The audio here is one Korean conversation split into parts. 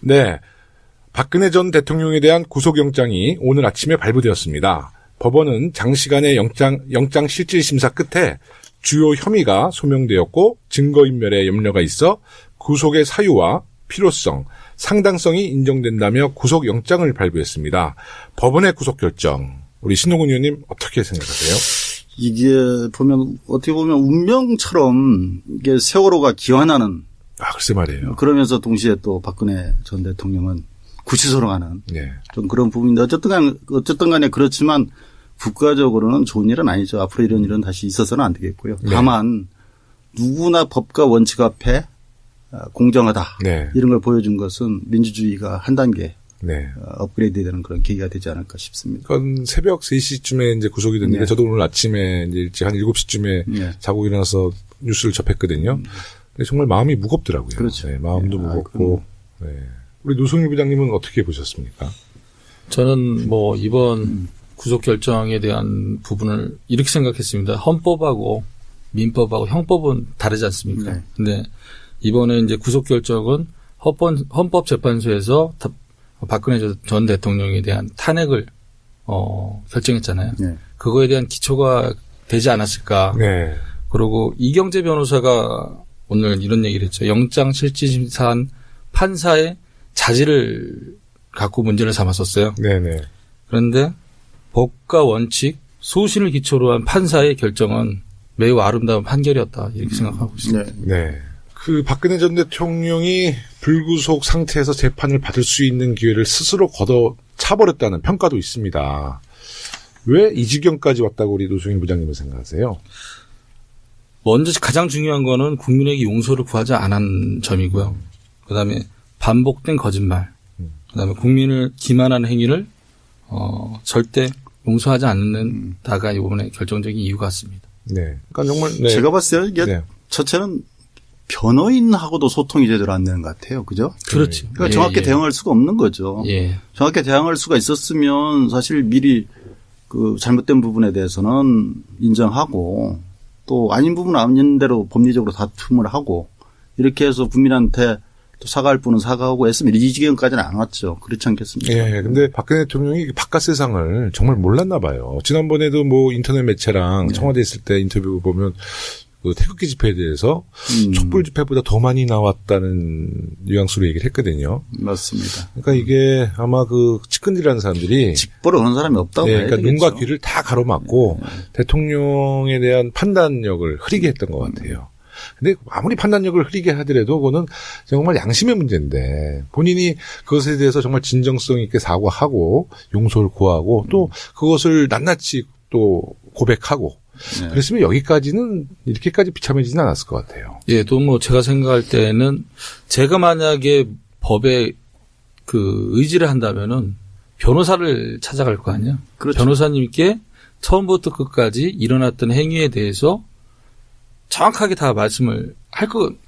네. 박근혜 전 대통령에 대한 구속영장이 오늘 아침에 발부되었습니다. 법원은 장시간의 영장 실질 심사 끝에 주요 혐의가 소명되었고 증거인멸에 염려가 있어 구속의 사유와 필요성, 상당성이 인정된다며 구속영장을 발부했습니다. 법원의 구속결정, 우리 신동훈 의원님 어떻게 생각하세요? 이게 어떻게 보면 운명처럼 이게 세월호가 기환하는. 글쎄 말이에요. 그러면서 동시에 또 박근혜 전 대통령은 구치소로 가는. 네. 좀 그런 부분인데 어쨌든 간에 그렇지만 국가적으로는 좋은 일은 아니죠. 앞으로 이런 일은 다시 있어서는 안 되겠고요. 네. 다만 누구나 법과 원칙 앞에 공정하다. 네. 이런 걸 보여준 것은 민주주의가 한 단계 네. 업그레이드 되는 그런 계기가 되지 않을까 싶습니다. 그건 새벽 3시쯤에 이제 구속이 됐는데 네. 저도 오늘 아침에 이제 일찍 한 7시쯤에 네. 자고 일어나서 뉴스를 접했거든요. 근데 정말 마음이 무겁더라고요. 그렇죠. 네, 마음도 무겁고. 네. 우리 노승일 부장님은 어떻게 보셨습니까? 저는 이번 구속 결정에 대한 부분을 이렇게 생각했습니다. 헌법하고 민법하고 형법은 다르지 않습니까? 네. 근데 이번에 이제 구속 결정은 헌법재판소에서 박근혜 전 대통령에 대한 탄핵을 결정했잖아요. 네. 그거에 대한 기초가 되지 않았을까. 네. 그리고 이경재 변호사가 오늘 이런 얘기를 했죠. 영장 실질심사한 판사의 자질을 갖고 문제를 삼았었어요. 네네. 그런데 법과 원칙, 소신을 기초로 한 판사의 결정은 매우 아름다운 판결이었다. 이렇게 생각하고 있습니다. 네. 그 박근혜 전 대통령이 불구속 상태에서 재판을 받을 수 있는 기회를 스스로 걷어차버렸다는 평가도 있습니다. 왜 이 지경까지 왔다고 우리 노승일 부장님은 생각하세요? 먼저 가장 중요한 거는 국민에게 용서를 구하지 않은 점이고요. 그다음에 반복된 거짓말, 그다음에 국민을 기만하는 행위를 절대 용서하지 않는다가 이번에 결정적인 이유 같습니다. 네. 그러니까 정말 네. 제가 봤을 때 이게 네. 첫째는 변호인하고도 소통이 제대로 안 되는 것 같아요. 그죠? 그렇죠. 그러니까 정확히 대응할 수가 없는 거죠. 예. 정확히 대응할 수가 있었으면 사실 미리 그 잘못된 부분에 대해서는 인정하고 또 아닌 부분은 아닌 대로 법리적으로 다툼을 하고 이렇게 해서 국민한테 또 사과할 분은 사과하고 했으면 이 지경까지는 안 왔죠. 그렇지 않겠습니까? 예, 근데 박근혜 대통령이 바깥 세상을 정말 몰랐나 봐요. 지난번에도 인터넷 매체랑 청와대 있을 때 인터뷰 보면 그 태극기 집회에 대해서 촛불 집회보다 더 많이 나왔다는 뉘앙스로 얘기를 했거든요. 맞습니다. 그러니까 이게 아마 그 측근들이라는 사람들이 직보를 하는 사람이 없다고 봐야 그러니까 되겠죠. 눈과 귀를 다 가로막고 대통령에 대한 판단력을 흐리게 했던 것 같아요. 근데 아무리 판단력을 흐리게 하더라도 그거는 정말 양심의 문제인데 본인이 그것에 대해서 정말 진정성 있게 사과하고 용서를 구하고 또 그것을 낱낱이 또 고백하고 그랬으면 여기까지는 이렇게까지 비참해지진 않았을 것 같아요. 예, 또 제가 생각할 때는 제가 만약에 법에 그 의지를 한다면은 변호사를 찾아갈 거 아니야. 그렇죠. 변호사님께 처음부터 끝까지 일어났던 행위에 대해서 정확하게 다 말씀을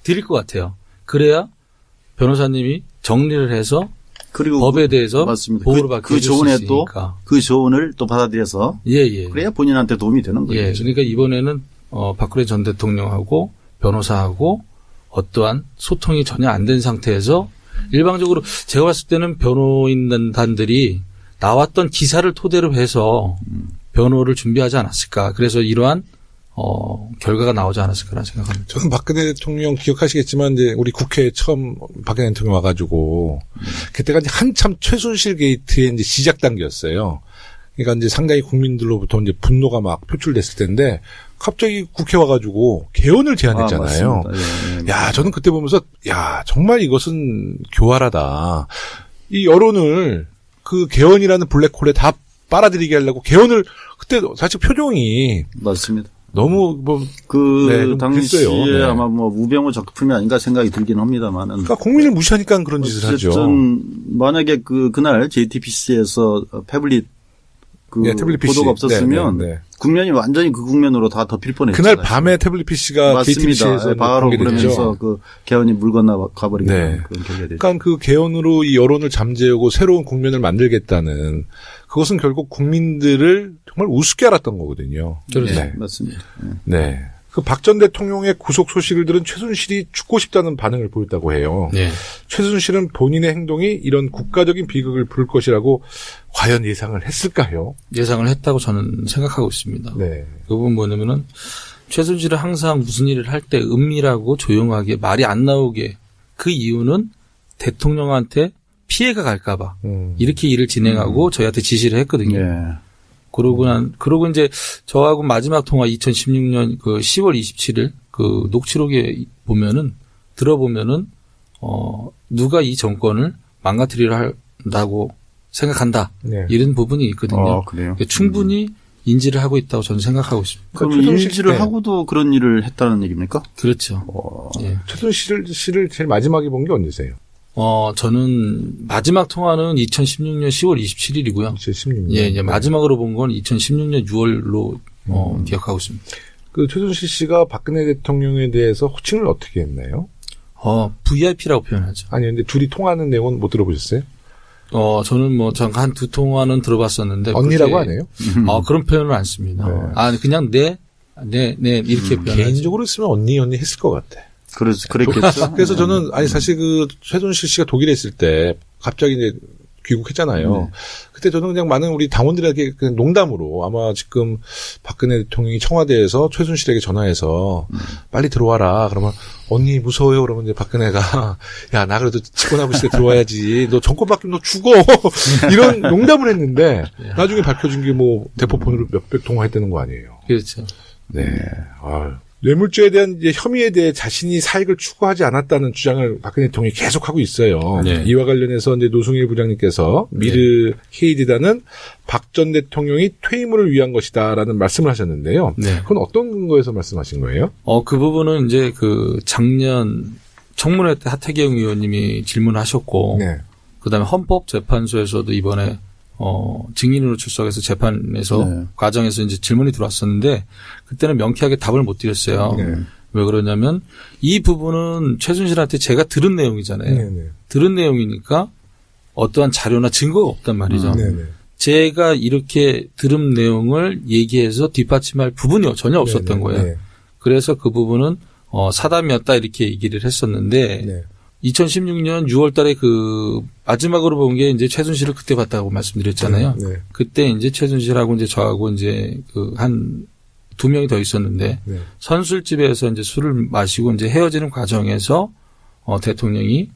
드릴 것 같아요. 그래야 변호사님이 정리를 해서 그리고 법에 대해서 맞습니다. 보호를 받게 해줄 수 조언에 있으니까. 그 조언을 또 받아들여서 예. 그래야 본인한테 도움이 되는 거죠. 예. 그러니까 이번에는 박근혜 전 대통령하고 변호사하고 어떠한 소통이 전혀 안 된 상태에서 일방적으로 제가 봤을 때는 변호인단들이 나왔던 기사를 토대로 해서 변호를 준비하지 않았을까. 그래서 이러한 결과가 나오지 않았을까라는 생각합니다. 저는 박근혜 대통령 기억하시겠지만 이제 우리 국회에 처음 박근혜 대통령 와가지고 그때가 이제 한참 최순실 게이트의 이제 시작 단계였어요. 그러니까 이제 상당히 국민들로부터 이제 분노가 막 표출됐을 텐데 갑자기 국회 와가지고 개헌을 제안했잖아요. 야, 저는 그때 보면서 야, 정말 이것은 교활하다. 이 여론을 그 개헌이라는 블랙홀에 다 빨아들이게 하려고 개헌을 그때 사실 표정이 맞습니다. 너무 그 당시에 네. 아마 우병우 작품이 아닌가 생각이 들긴 합니다만은. 그러니까 국민을 무시하니까 그런 짓을 하죠. 어쨌든 만약에 그날 JTBC에서 태블릿 태블릿 PC. 보도가 없었으면 네. 국면이 완전히 그 국면으로 다 덮일 뻔했죠. 그날 밤에 태블릿 PC가 JTBC에서 바로 공개됐죠. 그러면서 그 개헌이 물 건너 가버리게 되는 그런 결과가 됐죠. 그러니까 그 개헌으로 이 여론을 잠재우고 새로운 국면을 만들겠다는 그것은 결국 국민들을 정말 우습게 알았던 거거든요. 그렇죠. 네, 맞습니다. 네. 그 박 전 대통령의 구속 소식을 들은 최순실이 죽고 싶다는 반응을 보였다고 해요. 네. 최순실은 본인의 행동이 이런 국가적인 비극을 부를 것이라고 과연 예상을 했을까요? 예상을 했다고 저는 생각하고 있습니다. 네. 그 부분 뭐냐면은 최순실은 항상 무슨 일을 할 때 은밀하고 조용하게 말이 안 나오게 그 이유는 대통령한테 피해가 갈까봐 이렇게 일을 진행하고 저희한테 지시를 했거든요. 예. 그러고 이제 저하고 마지막 통화 2016년 그 10월 27일 그 녹취록에 들어보면은 누가 이 정권을 망가뜨리려 한다고 생각한다. 네. 이런 부분이 있거든요. 그래요? 충분히 인지를 하고 있다고 저는 생각하고 있습니다. 그럼 최순실 인지를 때. 하고도 그런 일을 했다는 얘기입니까? 그렇죠. 예. 최순실 씨를 제일 마지막에 본 게 언제세요? 저는 마지막 통화는 2016년 10월 27일이고요. 2016년. 예, 마지막으로 본 건 2016년 6월로 기억하고 있습니다. 그 최순실 씨가 박근혜 대통령에 대해서 호칭을 어떻게 했나요? VIP라고 표현하죠. 아니, 근데 둘이 통화하는 내용은 못 들어보셨어요? 저는 뭐 잠깐 두 통화는 들어봤었는데 언니라고 그렇게, 하네요? 그런 표현을 안 씁니다. 네. 그냥 네 이렇게 표현하죠. 개인적으로 있으면 언니 했을 것 같아. 그랬겠죠. 그래서 저는, 사실 그 최순실 씨가 독일에 있을 때 갑자기 이제 귀국했잖아요. 네. 그때 저는 그냥 많은 우리 당원들에게 그냥 농담으로 아마 지금 박근혜 대통령이 청와대에서 최순실에게 전화해서 빨리 들어와라. 그러면 언니 무서워요. 그러면 이제 박근혜가 야, 나 그래도 집권하고 있을 때 들어와야지. 너 정권 바뀌면 너 죽어. 이런 농담을 했는데 나중에 밝혀진 게 뭐 대포폰으로 몇백 통화했다는 거 아니에요. 그렇죠. 네. 뇌물죄에 대한 이제 혐의에 대해 자신이 사익을 추구하지 않았다는 주장을 박근혜 대통령이 계속하고 있어요. 네. 이와 관련해서 이제 노승일 부장님께서 미르 KD단은 박 전 대통령이 퇴임을 위한 것이다라는 말씀을 하셨는데요. 네. 그건 어떤 근거에서 말씀하신 거예요? 그 부분은 이제 그 작년 청문회 때 하태경 의원님이 질문하셨고, 네. 그다음에 헌법재판소에서도 이번에 증인으로 출석해서 재판에서 네. 과정에서 이제 질문이 들어왔었는데 그때는 명쾌하게 답을 못 드렸어요. 네. 왜 그러냐면 이 부분은 최순실한테 제가 들은 내용이잖아요. 네네. 들은 내용이니까 어떠한 자료나 증거가 없단 말이죠. 네네. 제가 이렇게 들은 내용을 얘기해서 뒷받침할 부분이 전혀 없었던 네네. 거예요. 네. 그래서 그 부분은 사담이었다 이렇게 얘기를 했었는데 네. 2016년 6월 달에 그 마지막으로 본 게 이제 최순실을 그때 봤다고 말씀드렸잖아요. 네. 그때 이제 최순실하고 이제 저하고 이제 그 한 두 명이 더 있었는데 네. 선술집에서 이제 술을 마시고 이제 헤어지는 과정에서 대통령이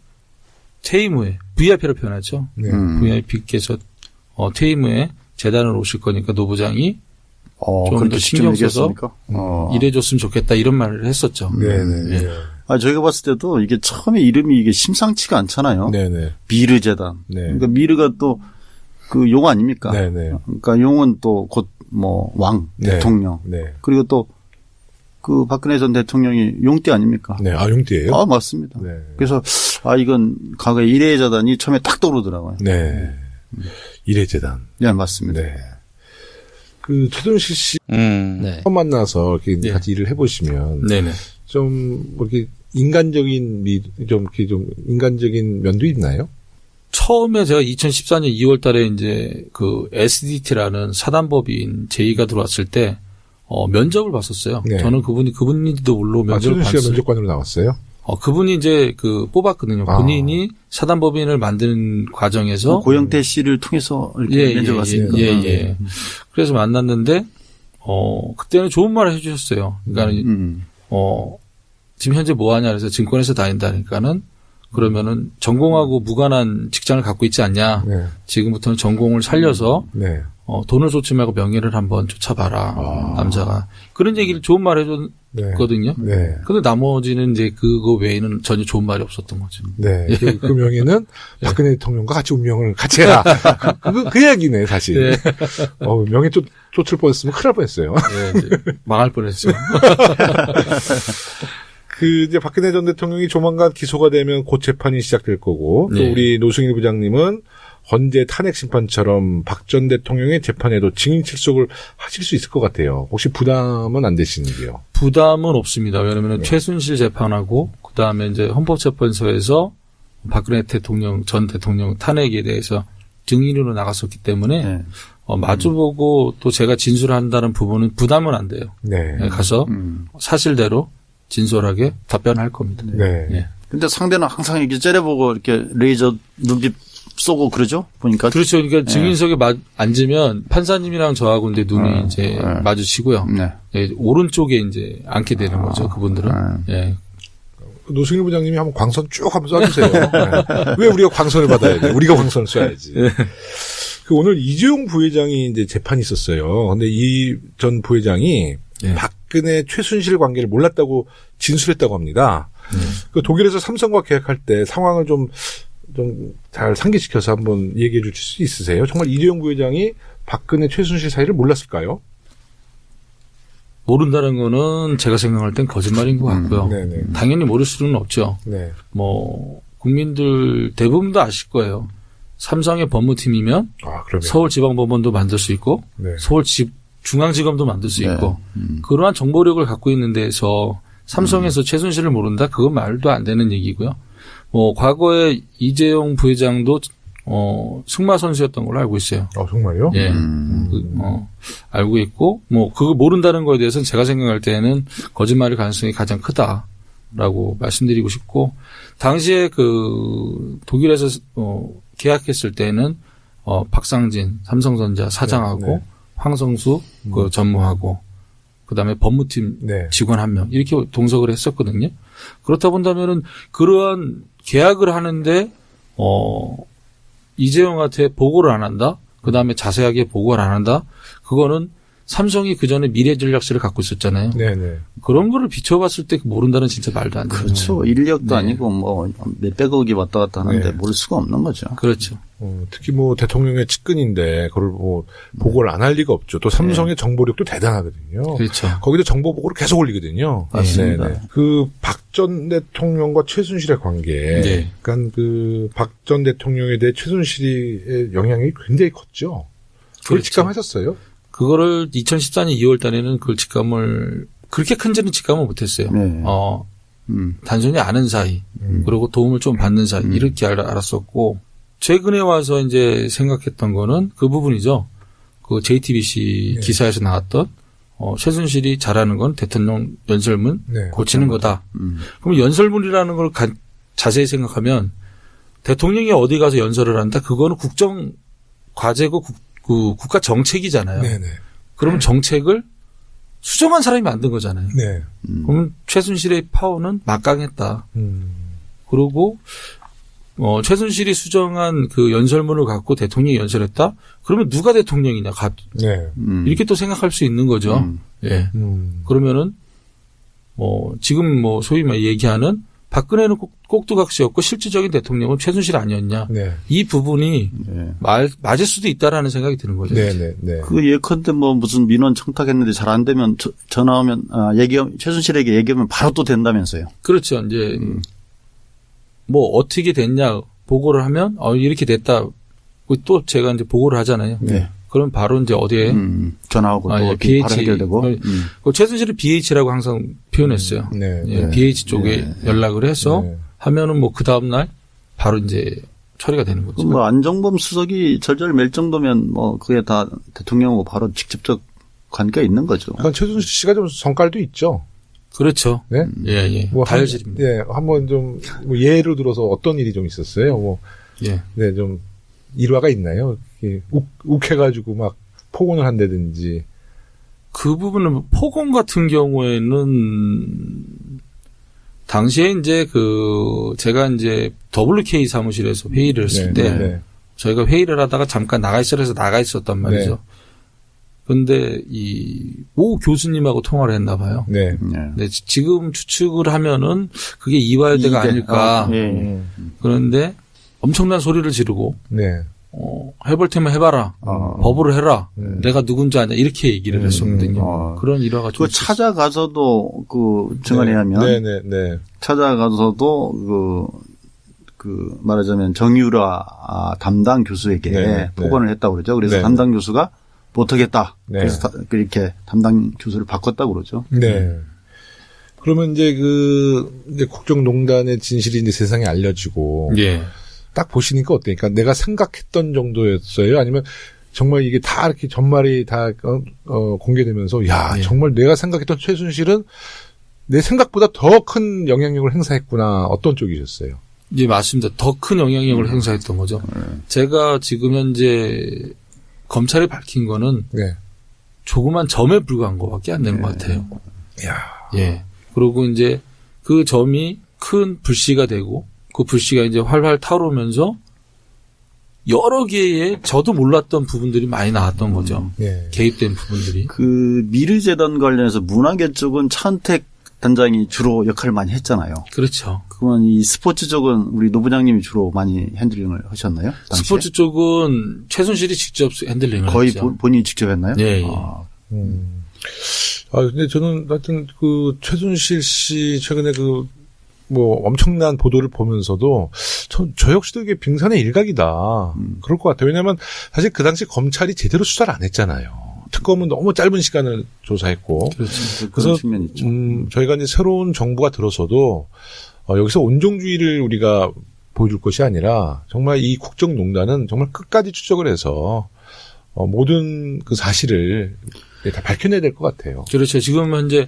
퇴임 후에 VIP로 표현하죠. 네. VIP께서 퇴임 후에 재단으로 오실 거니까 노부장이 좀 더 그렇게 신경 직접 써서 얘기했습니까? 일해줬으면 좋겠다 이런 말을 했었죠. 네네. 예. 저희가 봤을 때도 이게 처음에 이름이 이게 심상치가 않잖아요. 네네. 미르 재단. 네. 그러니까 미르가 또 그 용 아닙니까? 네네. 그러니까 용은 또 곧 뭐 왕, 네. 대통령. 네. 그리고 또 그 박근혜 전 대통령이 용띠 아닙니까? 네. 용띠예요? 맞습니다. 네. 그래서 이건 과거에 이래재단이 처음에 딱 떠오르더라고요. 네. 이래재단. 네, 맞습니다. 네. 그 최순실 씨 네. 처음 만나서 이렇게 네. 같이 일을 해보시면 네네. 좀 뭐 이렇게 인간적인 좀 인간적인 면도 있나요? 처음에 제가 2014년 2월 달에 이제 그 SDT라는 사단법인 제의가 들어왔을 때 면접을 봤었어요. 네. 저는 그분인지도 모르고 면접을 최순실 씨가 봤어요. 면접관으로 나왔어요? 그분이 이제 그 뽑았거든요. 본인이 사단법인을 만드는 과정에서 고영태 씨를 통해서 이렇게 면접 왔습니다. 예. 그래서 만났는데 그때는 좋은 말을 해주셨어요. 그러니까 지금 현재 뭐 하냐 그래서 증권회사 다닌다니까는 그러면은 전공하고 무관한 직장을 갖고 있지 않냐. 네. 지금부터는 전공을 살려서 네. 돈을 쫓지 말고 명예를 한번 쫓아봐라. 남자가. 그런 얘기를 좋은 말 해줬거든요. 네. 근데 나머지는 이제 그거 외에는 전혀 좋은 말이 없었던 거죠. 네. 그 명예는 박근혜 대통령과 같이 운명을 같이 해라. 그 얘기네, 사실. 네. 명예 쫓을 뻔했으면 큰일 날 뻔했어요. 네, 이제 망할 뻔했죠. 이제 박근혜 전 대통령이 조만간 기소가 되면 곧 재판이 시작될 거고, 또 네. 우리 노승일 부장님은 헌재 탄핵 심판처럼 박 전 대통령의 재판에도 증인 출석을 하실 수 있을 것 같아요. 혹시 부담은 안 되시는지요? 부담은 없습니다. 왜냐하면 최순실 재판하고 그다음에 이제 헌법재판소에서 박근혜 전 대통령 탄핵에 대해서 증인으로 나갔었기 때문에 마주보고 또 제가 진술한다는 부분은 부담은 안 돼요. 네. 예, 가서 사실대로 진솔하게 답변할 겁니다. 네. 예. 근데 상대는 항상 이렇게 째려보고 이렇게 레이저 눈빛 쏘고 그러죠? 보니까. 그렇죠. 그러니까 증인석에 앉으면 판사님이랑 저하고 이제 눈이 이제 마주치고요. 네. 예, 오른쪽에 이제 앉게 되는 거죠. 그분들은. 예. 노승일 부장님이 한번 광선 쭉 한번 쏴주세요. 네. 왜 우리가 광선을 받아야 돼? 우리가 광선을 쏴야지. 그 오늘 이재용 부회장이 이제 재판이 있었어요. 근데 이 전 부회장이 박근혜 최순실 관계를 몰랐다고 진술했다고 합니다. 그 독일에서 삼성과 계약할 때 상황을 좀 잘 상기시켜서 한번 얘기해 주실 수 있으세요? 정말 이재용 부회장이 박근혜 최순실 사이를 몰랐을까요? 모른다는 거는 제가 생각할 땐 거짓말인 것 같고요. 네네. 당연히 모를 수는 없죠. 네. 뭐 국민들 대부분도 아실 거예요. 삼성의 법무팀이면 그러면. 서울지방법원도 만들 수 있고 네. 중앙지검도 만들 수 네. 있고 그러한 정보력을 갖고 있는 데서 삼성에서 최순실을 모른다? 그건 말도 안 되는 얘기고요. 과거에 이재용 부회장도 승마 선수였던 걸로 알고 있어요. 정말요? 예. 알고 있고, 그거 모른다는 거에 대해서는 제가 생각할 때는 거짓말일 가능성이 가장 크다라고 말씀드리고 싶고, 당시에 독일에서, 계약했을 때는, 박상진, 삼성전자 사장하고, 네. 황성수, 전무하고, 그 다음에 법무팀 네. 직원 1명, 이렇게 동석을 했었거든요. 그렇다 본다면은, 그러한 계약을 하는데, 이재용한테 보고를 안 한다? 그 다음에 자세하게 보고를 안 한다? 그거는 삼성이 그 전에 미래전략실을 갖고 있었잖아요. 네네. 그런 거를 비춰봤을 때 모른다는 진짜 말도 안 돼요. 그렇죠. 인력도 아니고 몇백억이 왔다 갔다 하는데 모를 수가 없는 거죠. 그렇죠. 특히 대통령의 측근인데 그걸 보고를 안 할 리가 없죠. 또 삼성의 정보력도 대단하거든요. 그렇죠. 거기도 정보 보고를 계속 올리거든요. 맞습니다. 네네. 박 전 대통령과 최순실의 관계. 네. 그러니까 박 전 대통령에 대해 최순실의 영향이 굉장히 컸죠. 그걸 그렇죠. 직감하셨어요? 그거를 2014년 2월 달에는 그걸 직감을 그렇게 큰지는 직감을 못했어요. 네. 단순히 아는 사이, 그리고 도움을 좀 받는 사이 이렇게 알았었고 최근에 와서 이제 생각했던 거는 그 부분이죠. 그 JTBC 기사에서 나왔던 최순실이 잘하는 건 대통령 연설문 고치는 거다. 그럼 연설문이라는 걸 자세히 생각하면 대통령이 어디 가서 연설을 한다. 그거는 국정 과제고 국가 정책이잖아요. 네네. 그러면 정책을 수정한 사람이 만든 거잖아요. 네. 그러면 최순실의 파워는 막강했다. 그리고 최순실이 수정한 그 연설문을 갖고 대통령이 연설했다? 그러면 누가 대통령이냐? 네. 이렇게 또 생각할 수 있는 거죠. 예. 그러면은 지금 소위 얘기하는 박근혜는 꼭두각시였고 실질적인 대통령은 최순실 아니었냐? 네. 이 부분이 맞을 수도 있다라는 생각이 드는 거죠. 네네. 네. 그 예컨대 무슨 민원 청탁했는데 잘 안 되면 전화 오면 최순실에게 얘기하면 바로 또 된다면서요. 그렇죠. 이제 어떻게 됐냐 보고를 하면 이렇게 됐다. 또 제가 이제 보고를 하잖아요. 네. 그럼 바로 이제 어디에 전화하고 또 BH 바로 해결되고. 최순실은 BH라고 항상 표현했어요. 네. 예, BH 쪽에 연락을 해서 하면은 그 다음 날 바로 이제 처리가 되는 거죠. 안정범 수석이 절절맬 정도면 그게 다 대통령하고 바로 직접적 관계가 있는 거죠. 그러니까 최순실 씨가 좀 성깔도 있죠. 그렇죠. 네. 예. 다혈질입니다. 예. 한번 좀 예로 들어서 어떤 일이 좀 있었어요. 예. 네, 좀 일화가 있나요? 욱해가지고 막 폭언을 한다든지. 그 부분은 폭언 같은 경우에는 당시에 이제 제가 이제 WK 사무실에서 회의를 했을 때 저희가 회의를 하다가 잠깐 나가 있었단 말이죠. 근데 오 교수님하고 통화를 했나 봐요. 네. 네, 지금 추측을 하면은 그게 이화여대가 아닐까. 그런데 엄청난 소리를 지르고 해볼 테면 해봐라. 법으로 해라. 내가 누군지 아냐. 이렇게 얘기를 했었거든요. 그런 일화가 좀. 찾아가서도 증언에 하면. 네. 찾아가서도 말하자면 정유라 담당 교수에게 폭언을 했다고 그러죠. 그래서 담당 교수가 못하겠다. 그래서 이렇게 담당 교수를 바꿨다고 그러죠. 네. 그러면 이제 이제 국정농단의 진실이 이제 세상에 알려지고. 딱 보시니까 어때요? 그러니까 내가 생각했던 정도였어요? 아니면 정말 이게 다 이렇게 전말이 다 공개되면서 야 예. 정말 내가 생각했던 최순실은 내 생각보다 더 큰 영향력을 행사했구나. 어떤 쪽이셨어요? 예, 맞습니다. 더 큰 영향력을 행사했던 거죠. 제가 지금 현재 검찰이 밝힌 거는 네. 조그만 점에 불과한 것밖에 안 되는 것 같아요. 야. 예. 그리고 이제 그 점이 큰 불씨가 되고 그 불씨가 이제 활활 타오르면서 여러 개의 저도 몰랐던 부분들이 많이 나왔던 거죠. 예. 개입된 부분들이. 그 미르재단 관련해서 문화계 쪽은 차은택 단장이 주로 역할을 많이 했잖아요. 그렇죠. 그러면 이 스포츠 쪽은 우리 노 부장님이 주로 많이 핸들링을 하셨나요? 당시에? 스포츠 쪽은 최순실이 직접 핸들링을 거의 했죠. 본인이 직접 했나요? 예, 예. 아, 근데 저는 하여튼 그 최순실 씨 최근에 뭐 엄청난 보도를 보면서도 저 역시도 이게 빙산의 일각이다. 그럴 것 같아요. 왜냐하면 사실 그 당시 검찰이 제대로 수사를 안 했잖아요. 특검은 너무 짧은 시간을 조사했고. 그렇죠. 그런 그래서 측면이 있죠. 저희가 이제 새로운 정부가 들어서도 여기서 온종주의를 우리가 보여줄 것이 아니라 정말 이 국정농단은 정말 끝까지 추적을 해서 모든 그 사실을 다 밝혀내야 될 것 같아요. 그렇죠. 지금 현재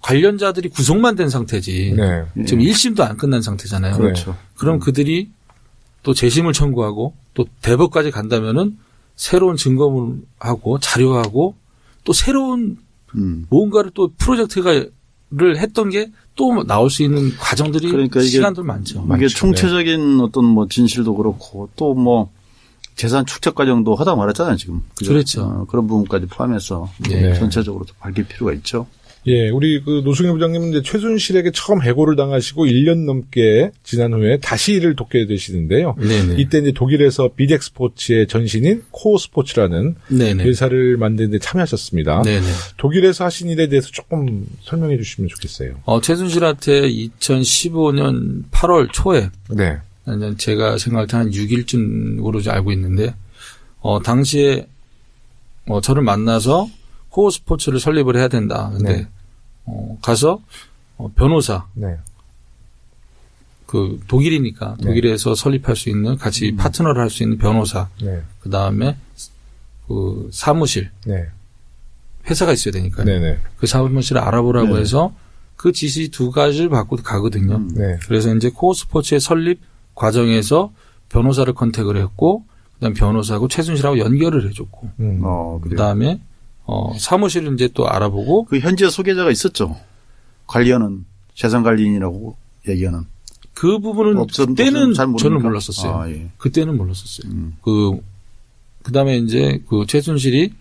관련자들이 구속만 된 상태지. 네. 지금 1심도 안 끝난 상태잖아요. 그렇죠. 그럼 그들이 또 재심을 청구하고 또 대법까지 간다면은 새로운 증거물하고 자료하고 또 새로운 뭔가를 또 프로젝트를 했던 게 또 나올 수 있는 과정들이 그러니까 이게 시간들 많죠. 이게 많죠. 총체적인 어떤 뭐 진실도 그렇고 또 뭐 재산 축적 과정도 하다 말았잖아요 지금. 그죠? 그렇죠. 그런 부분까지 포함해서 네. 전체적으로 좀 밝힐 필요가 있죠. 예, 우리 그 노승일 부장님은 이제 최순실에게 처음 해고를 당하시고 1년 넘게 지난 후에 다시 일을 돕게 되시는데요. 네네. 이때 이제 독일에서 비덱 스포츠의 전신인 코어 스포츠라는 네네. 회사를 만드는 데 참여하셨습니다. 네네. 독일에서 하신 일에 대해서 조금 설명해 주시면 좋겠어요. 최순실한테 2015년 8월 초에 네. 제가 생각할 때 한 6일쯤으로 알고 있는데 당시에 저를 만나서 코어 스포츠를 설립을 해야 된다. 근데 네. 가서 변호사 네. 그 독일이니까 네. 독일에서 설립할 수 있는 같이 파트너를 할 수 있는 변호사 네. 그 다음에 그 사무실 네. 회사가 있어야 되니까요. 네네. 그 사무실을 알아보라고 네. 해서 그 지시 두 가지를 받고 가거든요. 네. 그래서 이제 코어 스포츠의 설립 과정에서 변호사를 컨택을 했고 그다음 변호사하고 최순실하고 연결을 해줬고 그래요. 그다음에 사무실을 이제 또 알아보고 그 현지에 소개자가 있었죠. 관리하는 재산관리인이라고 얘기하는. 그 부분은 그때는 잘 모릅니까? 저는 몰랐었어요. 아, 예. 그때는 몰랐었어요. 그다음에 이제 그 최순실이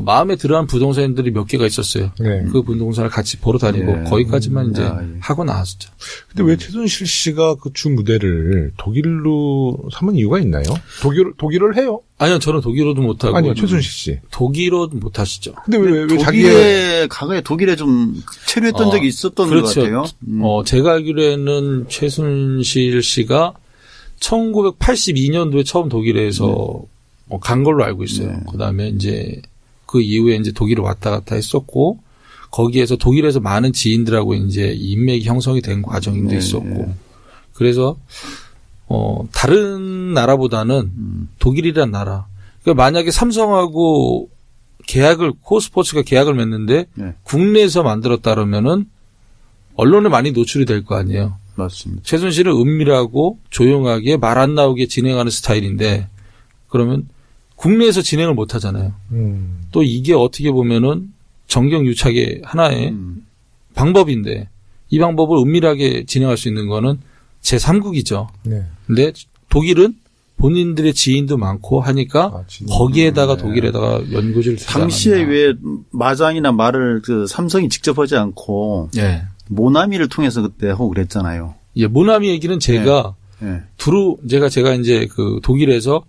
마음에 들어하는 부동산들이 몇 개가 있었어요. 네. 그 부동산을 같이 보러 다니고 예. 거기까지만 이제 아, 예. 하고 나왔었죠. 근데 왜 최순실 씨가 그 주 무대를 독일로 삼은 이유가 있나요? 독일어를 해요? 아니요, 저는 독일어도 못하고. 아니요, 최순실 씨. 독일어도 못하시죠. 근데 왜 자기의 과거에 독일에 좀 체류했던 적이 있었던 그렇죠. 것 같아요. 제가 알기로는 최순실 씨가 1982년도에 처음 독일에서 간 걸로 알고 있어요. 네. 그다음에 이제 그 이후에 이제 독일을 왔다 갔다 했었고 거기에서 독일에서 많은 지인들하고 이제 인맥이 형성이 된 과정도 네, 있었고 네. 그래서 다른 나라보다는 독일이란 나라. 그러니까 만약에 삼성하고 코스포츠가 계약을 맺는데 네. 국내에서 만들었다 그러면은 언론에 많이 노출이 될 거 아니에요. 맞습니다. 최순실은 은밀하고 조용하게 말 안 나오게 진행하는 스타일인데 그러면 국내에서 진행을 못 하잖아요. 또 이게 어떻게 보면은 정경유착의 하나의 방법인데 이 방법을 은밀하게 진행할 수 있는 거는 제3국이죠. 네. 근데 독일은 본인들의 지인도 많고 하니까 거기에다가 독일에다가 연고지를 두지 당시에 않았나. 왜 마장이나 말을 그 삼성이 직접 하지 않고 예. 모나미를 통해서 그때 하고 그랬잖아요. 예, 모나미 얘기는 제가 예. 제가 이제 그 독일에서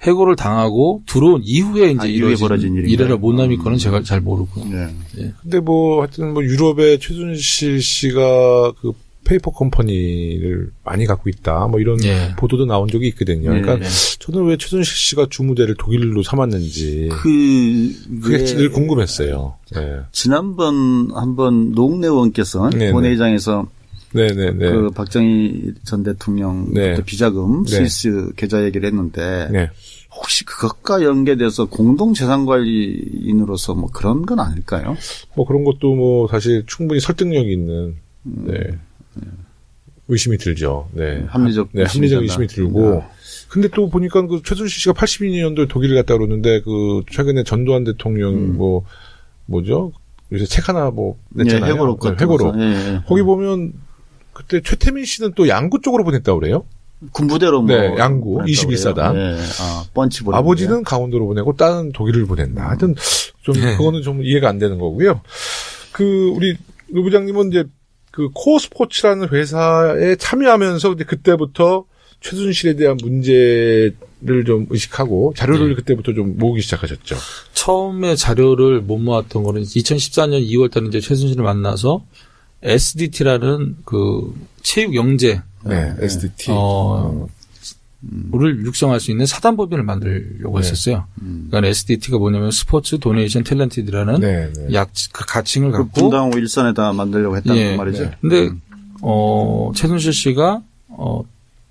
해고를 당하고 들어온 이후에 이제 이후에 벌어진 일인가요? 이래라 모나미 거는 제가 잘 모르고. 예. 근데 하여튼 유럽의 최순실 씨가 그 페이퍼 컴퍼니를 많이 갖고 있다. 이런 예. 보도도 나온 적이 있거든요. 그러니까 예. 저는 왜 최순실 씨가 주무대를 독일로 삼았는지 그게 늘 궁금했어요. 네. 지난번 한번 노웅래 의원께서 네네. 본회의장에서 네네네. 그 박정희 전 대통령 네. 비자금 네. 스위스 계좌 얘기를 했는데 네. 혹시 그것과 연계돼서 공동재산관리인으로서 뭐 그런 건 아닐까요? 뭐 그런 것도 뭐 사실 충분히 설득력이 있는 네. 의심이 들죠. 네. 합리적 네, 합리적 의심이 들고. 근데 또 보니까 그 최순실 씨가 82년도에 독일을 갔다 그러는데 그 최근에 전두환 대통령 뭐죠? 요새 책 하나 뭐 냈잖아요. 회고록 네, 회고록. 예. 거기 보면 그때 최태민 씨는 또 양구 쪽으로 보냈다고 그래요? 군부대로 뭐 네, 양구, 보냈다고 21사단. 그래요. 예. 펀치 보냈는데. 아버지는 강원도로 보내고 딸은 독일을 보냈나. 하여튼 좀 네. 그거는 좀 이해가 안 되는 거고요. 그 우리 노 부장님은 이제 그 코어 스포츠라는 회사에 참여하면서 이제 그때부터 최순실에 대한 문제를 좀 의식하고 자료를 네. 그때부터 좀 모으기 시작하셨죠. 처음에 자료를 못 모았던 거는 2014년 2월 달에 이제 최순실을 만나서 SDT라는 그 체육 영재 네, SDT. 를 육성할 수 있는 사단법인을 만들려고 네. 했었어요. 그러니까 SDT가 뭐냐면 스포츠 도네이션 탤런티드라는 네, 네. 그 가칭을 그 갖고 분당하고 일선에다 만들려고 했다는 예. 말이죠. 네. 근데 최순실 씨가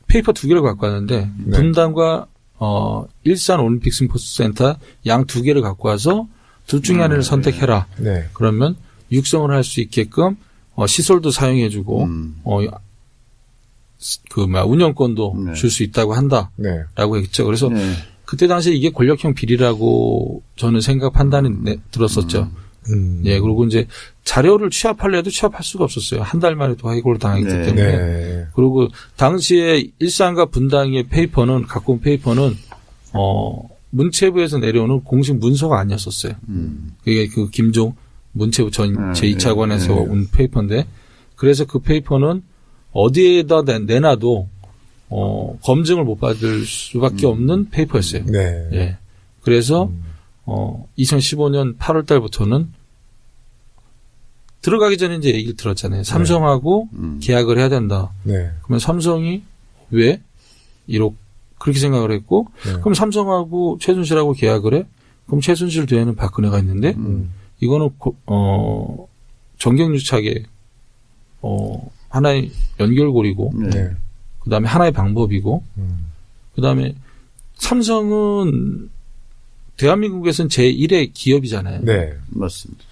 페이퍼 2개를 갖고 왔는데 네. 분당과 일산 올림픽 스포츠센터 양 2개를 갖고 와서 둘 중에 하나를 선택해라. 네. 그러면 육성을 할 수 있게끔 시설도 사용해주고 운영권도 네. 줄 수 있다고 한다라고 네. 했죠. 그래서 네. 그때 당시에 이게 권력형 비리라고 저는 판단이 들었었죠. 예, 그리고 이제 자료를 취합하려 해도 취합할 수가 없었어요. 한 달 만에 또 해고를 당했기 네. 때문에. 네. 그리고 당시에 일산과 분당의 페이퍼는 갖고 온 페이퍼는 문체부에서 내려오는 공식 문서가 아니었었어요. 그게 그 김종 문체부 전 제2차관에서 온 페이퍼인데 그래서 그 페이퍼는 어디에다 내놔도 검증을 못 받을 수밖에 없는 페이퍼였어요. 네. 예. 그래서 2015년 8월 달부터는 들어가기 전에 이제 얘기를 들었잖아요. 삼성하고 계약을 해야 된다. 네. 그러면 삼성이 왜 그렇게 생각을 했고 네. 그럼 삼성하고 최순실하고 계약을 해? 그럼 최순실 뒤에는 박근혜가 있는데 이거는 정경유착의 하나의 연결고리고 네. 그다음에 하나의 방법이고 그다음에 삼성은 대한민국에서는 제1의 기업이잖아요. 네. 맞습니다.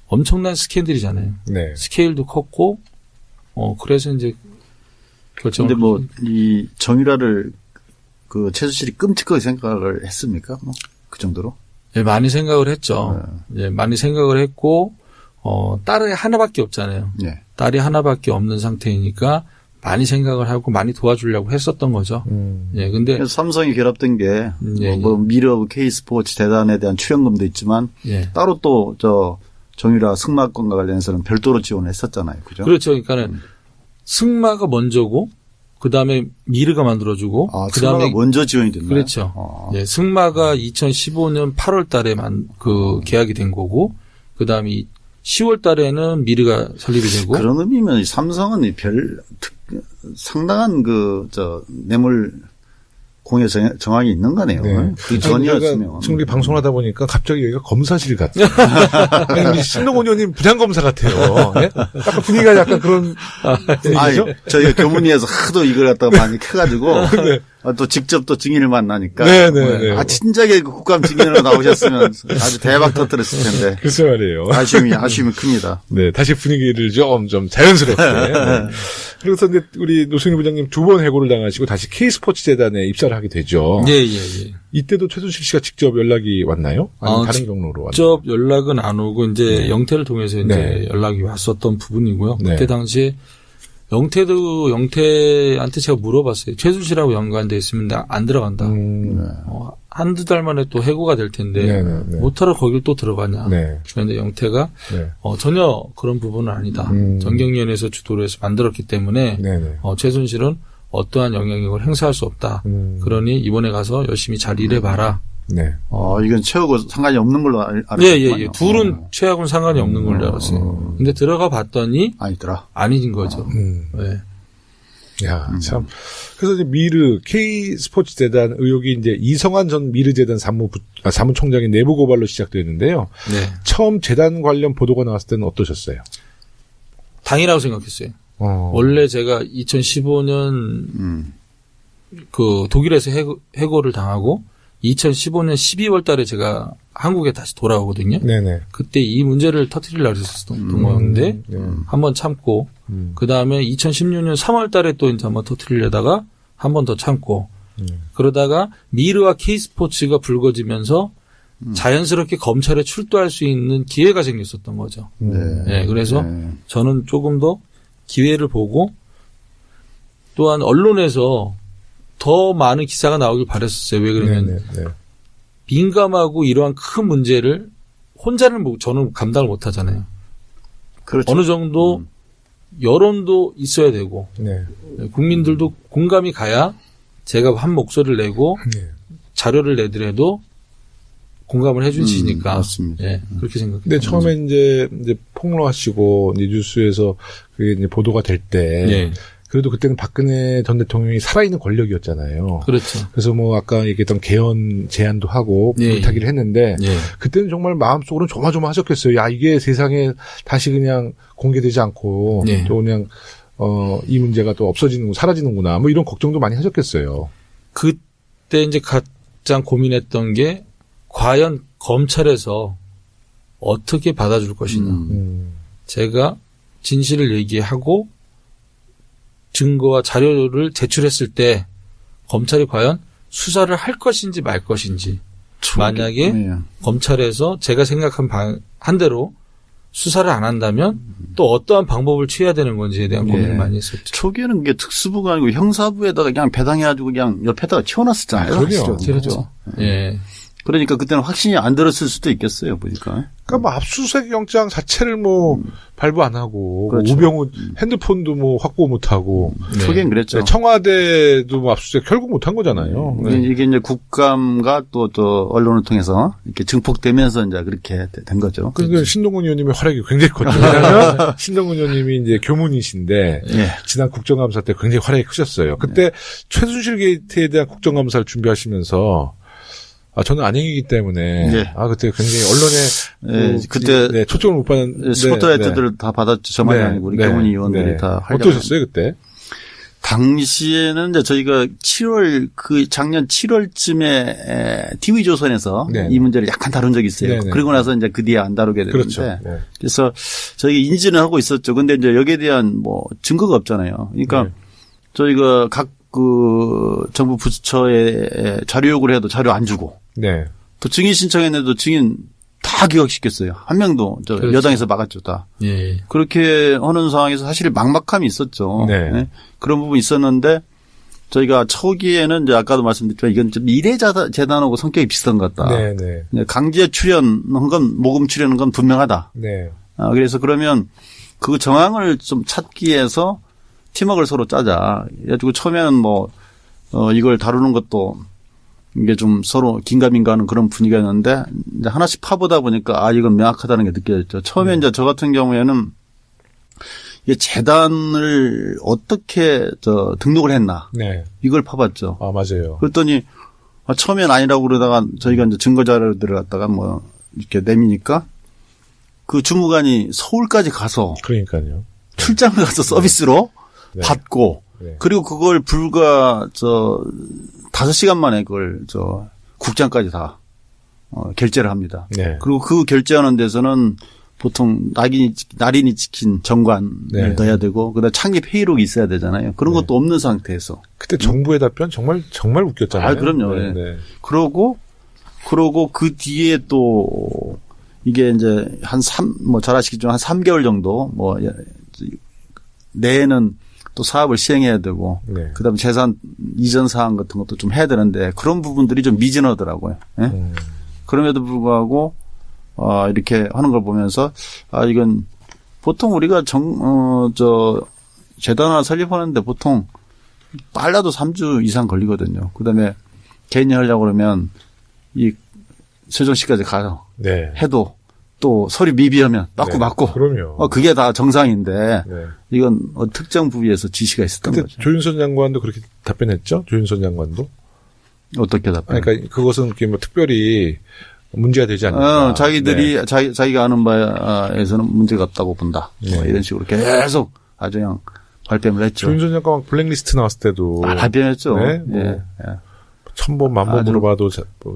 엄청난 스캔들이잖아요. 네. 스케일도 컸고 그래서 이제 결정을 근데 뭐 이 정유라를 그 최순실이 끔찍하게 생각을 했습니까? 뭐 그 정도로? 예, 많이 생각을 했죠. 예, 많이 생각을 했고 딸이 하나밖에 없잖아요. 네. 딸이 하나밖에 없는 상태이니까 많이 생각을 하고 많이 도와주려고 했었던 거죠. 예, 근데 그래서 삼성이 결합된 게 예, 뭐 미러 K스포츠 재단에 대한 출연금도 있지만 예. 따로 또 정유라 승마권과 관련해서는 별도로 지원을 했었잖아요. 그죠? 그렇죠. 그러니까는 승마가 먼저고 그다음에 미르가 만들어주고 승마가 그다음에 먼저 지원이 됐나요? 그렇죠. 예, 승마가 2015년 8월 달에만 계약이 된 거고 그다음에 10월 달에는 미르가 설립이 되고 그런 의미면 삼성은 상당한 뇌물 공여 정황이 있는 거네요. 네. 그 전이었으면. 지금 우리 방송하다 보니까 갑자기 여기가 검사실 같아요. 아니, 우리 신동훈 의원님 부장검사 같아요. 예? 약간 분위기가 약간 그런 분위기죠? 저희가 교문위에서 하도 이걸 갖다가 많이 캐가지고 또 직접 또 증인을 만나니까. 네네네. 진작에 그 국감 증인으로 나오셨으면 아주 대박 터뜨렸을 텐데. 글쎄 말이에요. 아쉬움이 큽니다. 네, 다시 분위기를 좀 자연스럽게. 네. 그래서 이제 우리 노승일 부장님 2번 해고를 당하시고 다시 K스포츠 재단에 입사를 하게 되죠. 예, 예, 예. 이때도 최순실 씨가 직접 연락이 왔나요? 아니면 다른 경로로 왔나요? 직접 연락은 안 오고 이제 영태를 통해서 이제 네. 연락이 왔었던 부분이고요. 네. 그때 당시에 영태한테 제가 물어봤어요. 최순실하고 연관돼 있으면 나 안 들어간다. 한두 달 만에 또 해고가 될 텐데 네네네. 못하러 거길 또 들어가냐. 네. 그런데 영태가 네. 전혀 그런 부분은 아니다. 정경련에서 주도를 해서 만들었기 때문에 네네. 최순실은 어떠한 영향력을 행사할 수 없다. 그러니 이번에 가서 열심히 잘 일해봐라. 네. 이건 최하고 상관이 없는 걸로 알았거든요. 예. 둘은 최하고는 상관이 없는 걸 알았어요. 근데 들어가 봤더니 아니더라. 아닌 거죠. 네. 야, 참. 그래서 이제 미르, K스포츠 재단 의혹이 이제 이성환 전 미르 재단 사무총장의 내부 고발로 시작됐는데요. 네. 처음 재단 관련 보도가 나왔을 때는 어떠셨어요? 당이라고 생각했어요. 원래 제가 2015년 그 독일에서 해고를 당하고 2015년 12월 달에 제가 한국에 다시 돌아오거든요. 네네. 그때 이 문제를 터뜨리려고 했었던 거였는데 한번 참고 그다음에 2016년 3월 달에 또 이제 한번 터뜨리려다가 한 번 더 참고 그러다가 미르와 K스포츠가 불거지면서 자연스럽게 검찰에 출두할 수 있는 기회가 생겼었던 거죠. 네, 그래서 저는 조금 더 기회를 보고 또한 언론에서 더 많은 기사가 나오길 바랬었어요. 왜 그러면 민감하고 이러한 큰 문제를 혼자는 저는 감당을 못 하잖아요. 그렇죠. 어느 정도 여론도 있어야 되고 국민들도 공감이 가야 제가 한 목소리를 내고 자료를 내더라도 공감을 해주시니까 맞습니다. 예, 그렇게 생각해요. 근데 처음에 이제 폭로하시고 이제 뉴스에서 그게 이제 보도가 될 때 그래도 그때는 박근혜 전 대통령이 살아있는 권력이었잖아요. 그렇죠. 그래서 뭐 아까 얘기했던 개헌 제안도 하고 불타기를 했는데 그때는 정말 마음속으로는 조마조마하셨겠어요. 야, 이게 세상에 다시 그냥 공개되지 않고 또 그냥 이 문제가 또 사라지는구나. 뭐 이런 걱정도 많이 하셨겠어요. 그때 이제 가장 고민했던 게 과연 검찰에서 어떻게 받아줄 것이냐. 제가 진실을 얘기하고 증거와 자료를 제출했을 때 검찰이 과연 수사를 할 것인지 말 것인지 만약에 검찰에서 제가 생각한 한 대로 수사를 안 한다면 또 어떠한 방법을 취해야 되는 건지에 대한 고민을 많이 했었죠. 초기에는 그게 특수부가 아니고 형사부에다가 그냥 배당해가지고 그냥 옆에다가 치워놨었잖아요. 그렇죠. 예. 그러니까 그때는 확신이 안 들었을 수도 있겠어요, 보니까. 그러니까 뭐 압수수색 영장 자체를 뭐 발부 안 하고 그렇죠. 우병우 핸드폰도 뭐 확보 못 하고 초기엔 그랬죠. 청와대도 뭐 압수수색 결국 못 한 거잖아요. 이게 이제 국감과 또 언론을 통해서 이렇게 증폭되면서 이제 그렇게 된 거죠. 그러니까 신동근 의원님의 활약이 굉장히 컸죠. 왜냐하면 신동근 의원님이 이제 교문이신데 지난 국정감사 때 굉장히 활약이 크셨어요. 그때 최순실 게이트에 대한 국정감사를 준비하시면서 저는 안행이기 때문에 그때 굉장히 언론에 그때 초점을 못 받은 스포트라이트들을 다 받았죠. 저만이 아니고 우리 경훈 의원들이 다 어떠셨어요 그때? 당시에는 이제 저희가 작년 7월쯤에 TV조선에서 이 문제를 약간 다룬 적이 있어요. 그리고 나서 이제 그 뒤에 안 다루게 됐는데. 그렇죠. 그래서 저희가 인지는 하고 있었죠. 근데 이제 여기에 대한 뭐 증거가 없잖아요. 그러니까 저희가 각 정부 부처에 자료 요구를 해도 자료 안 주고. 또 증인 신청했는데도 증인 다 기각시켰어요. 한 명도 그렇죠. 여당에서 막았죠, 다. 그렇게 하는 상황에서 사실 막막함이 있었죠. 그런 부분이 있었는데 저희가 초기에는 이제 아까도 말씀드렸지만 이건 좀 미래재단하고 성격이 비슷한 것 같다. 강제 출연한 건 모금 출연한 건 분명하다. 그래서 그러면 그 정황을 좀 찾기 위해서 팀워크를 서로 짜자. 그래가지고 처음에는 이걸 다루는 것도 이게 좀 서로 긴가민가하는 그런 분위기였는데 이제 하나씩 파보다 보니까 이건 명확하다는 게 느껴졌죠. 처음에 이제 저 같은 경우에는 이게 재단을 어떻게 등록을 했나. 이걸 파봤죠. 맞아요. 그랬더니 처음엔 아니라고 그러다가 저희가 이제 증거 자료들을 갖다가 이렇게 내미니까 그 주무관이 서울까지 가서. 그러니까요. 출장을 가서 서비스로 받고 그리고 그걸 불과 5시간 만에 그걸 국장까지 다 결재를 합니다. 그리고 그 결재하는 데서는 보통 날인이 지킨 정관을 넣어야 되고 그다음 창립 회의록이 있어야 되잖아요. 그런 것도 없는 상태에서 그때 정부의 답변 정말 웃겼잖아요. 그럼요. 그러고 그 뒤에 또 이게 이제 잘 아시겠지만 한 3개월 정도 내에는 또 사업을 시행해야 되고 그다음에 재산 이전 사항 같은 것도 좀 해야 되는데 그런 부분들이 좀 미진하더라고요. 그럼에도 불구하고 이렇게 하는 걸 보면서 이건 보통 우리가 재단 하나 설립하는데 보통 빨라도 3주 이상 걸리거든요. 그다음에 개인이 하려고 그러면 이 세종시까지 가서 해도 또 서류 미비하면 맞고 맞고. 그럼요. 그게 다 정상인데 이건 특정 부위에서 지시가 있었던 거죠. 조윤선 장관도 그렇게 답변했죠? 조윤선 장관도? 어떻게 답변? 그러니까 그것은 특별히 문제가 되지 않는다. 자기가 아는 바에서는 문제가 없다고 본다. 이런 식으로 계속 아주 그냥 발뺌을 했죠. 조윤선 장관 블랙리스트 나왔을 때도 발뺌했죠. 네, 뭐 예. 1000번 만번 아주 물어봐도